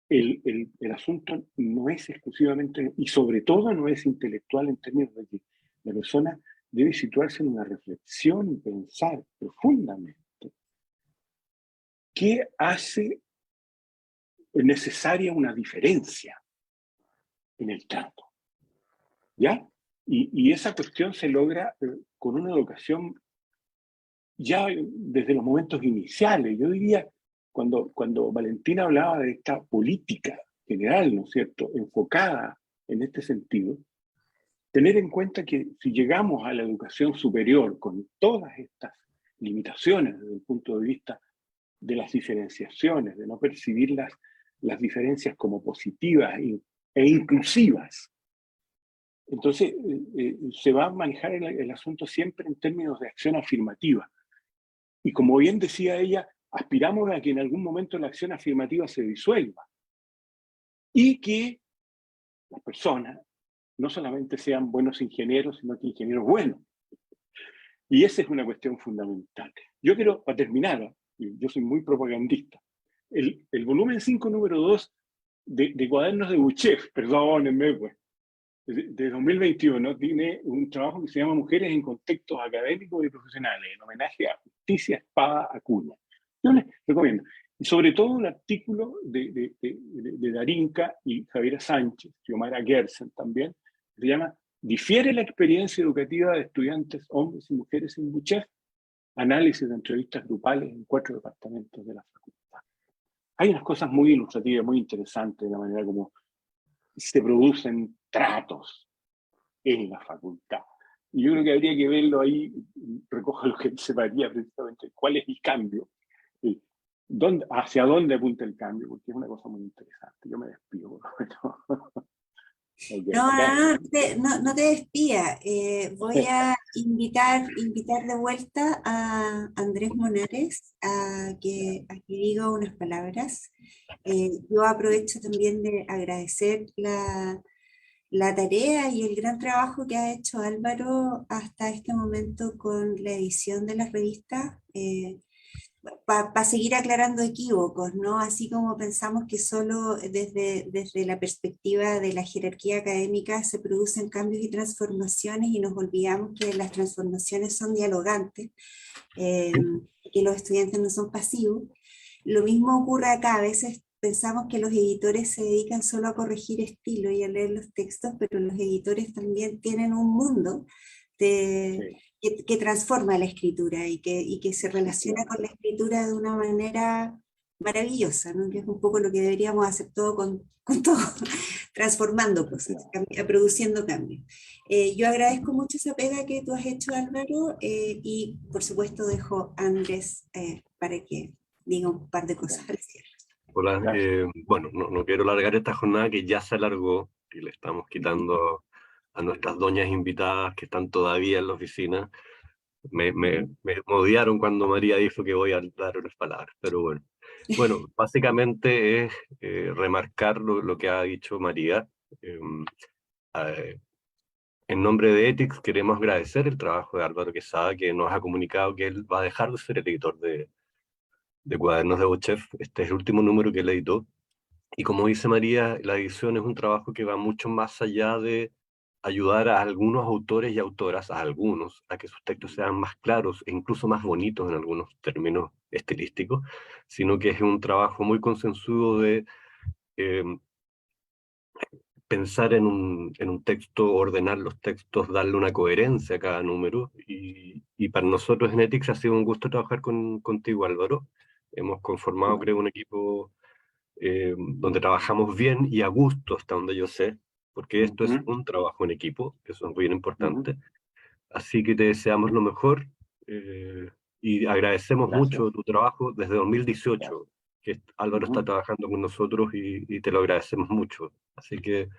El asunto no es exclusivamente, y sobre todo no es intelectual en términos de que la persona debe situarse en una reflexión y pensar profundamente qué hace necesaria una diferencia en el trato, ¿ya? Y esa cuestión se logra con una educación ya desde los momentos iniciales. Yo diría, cuando Valentina hablaba de esta política general, ¿no es cierto?, enfocada en este sentido, tener en cuenta que si llegamos a la educación superior con todas estas limitaciones desde el punto de vista de las diferenciaciones, de no percibir las diferencias como positivas e inclusivas, entonces se va a manejar el asunto siempre en términos de acción afirmativa. Y como bien decía ella, aspiramos a que en algún momento la acción afirmativa se disuelva y que las personas no solamente sean buenos ingenieros, sino que ingenieros buenos. Y esa es una cuestión fundamental. Yo quiero, para terminar, yo soy muy propagandista, el volumen 5, número 2 de Cuadernos de Buchef, perdónenme, pues, de 2021, tiene un trabajo que se llama Mujeres en Contextos Académicos y Profesionales, en homenaje a Justicia Espada Acuña. Yo les recomiendo. Y sobre todo un artículo de Darinka y Javiera Sánchez, Xiomara Gersen también, que se llama ¿Difiere la experiencia educativa de estudiantes hombres y mujeres en Buchef? Análisis de entrevistas grupales en 4 departamentos de la facultad. Hay unas cosas muy ilustrativas, muy interesantes de la manera como se producen tratos en la facultad. Y yo creo que habría que verlo ahí, recojo lo que dice María precisamente, cuál es el cambio, hacia dónde apunta el cambio, porque es una cosa muy interesante. Yo me despido. No te despida. Voy a invitar de vuelta a Andrés Monares a que diga unas palabras. Yo aprovecho también de agradecer la tarea y el gran trabajo que ha hecho Álvaro hasta este momento con la edición de las revistas, para seguir aclarando equívocos, ¿no? Así como pensamos que solo desde la perspectiva de la jerarquía académica se producen cambios y transformaciones y nos olvidamos que las transformaciones son dialogantes, que los estudiantes no son pasivos. Lo mismo ocurre acá, a veces pensamos que los editores se dedican solo a corregir estilo y a leer los textos, pero los editores también tienen un mundo que transforma la escritura y que se relaciona con la escritura de una manera maravillosa, ¿no? Que es un poco lo que deberíamos hacer todo con todo, transformando cosas, produciendo cambios. Yo agradezco mucho esa pega que tú has hecho, Álvaro, y por supuesto dejo a Andrés para que diga un par de cosas al cierre. Hola, bueno, no quiero alargar esta jornada que ya se alargó y le estamos quitando a nuestras doñas invitadas que están todavía en la oficina. Me odiaron cuando María dijo que voy a dar unas palabras, pero bueno. Bueno, básicamente es remarcar lo que ha dicho María. En nombre de Ethics queremos agradecer el trabajo de Álvaro Quesada, que nos ha comunicado que él va a dejar de ser el editor de Cuadernos de Buchef. Este es el último número que él editó. Y como dice María, la edición es un trabajo que va mucho más allá de ayudar a algunos autores y autoras, a algunos, a que sus textos sean más claros e incluso más bonitos en algunos términos estilísticos, sino que es un trabajo muy concienzudo de pensar en un texto, ordenar los textos, darle una coherencia a cada número, y para nosotros en Ethics ha sido un gusto trabajar contigo, Álvaro. Hemos conformado, creo, un equipo donde trabajamos bien y a gusto, hasta donde yo sé, porque esto es un trabajo en equipo, eso es muy importante. Así que te deseamos lo mejor y agradecemos mucho tu trabajo desde 2018, que Álvaro está trabajando con nosotros y te lo agradecemos mucho. Así que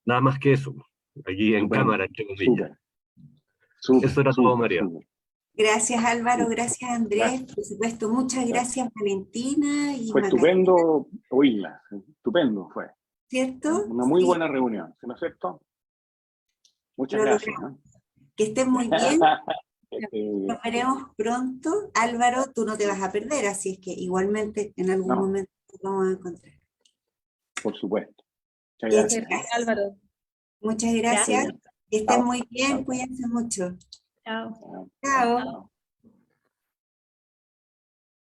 nada más que eso, aquí en cámara, entre comillas. Eso era todo, María. Gracias Álvaro, gracias Andrés, por supuesto, muchas gracias Valentina y fue Macarena. Estupendo oírla, estupendo fue. ¿Cierto? Una muy Sí. buena reunión, ¿no es cierto? Muchas gracias. ¿No? Que estén muy bien. Nos veremos pronto. Álvaro, tú no te vas a perder, así es que igualmente en algún momento nos vamos a encontrar. Por supuesto. Muchas gracias. Álvaro. Muchas gracias. Que estén muy bien, Chao. Cuídense mucho. Chao. Chao.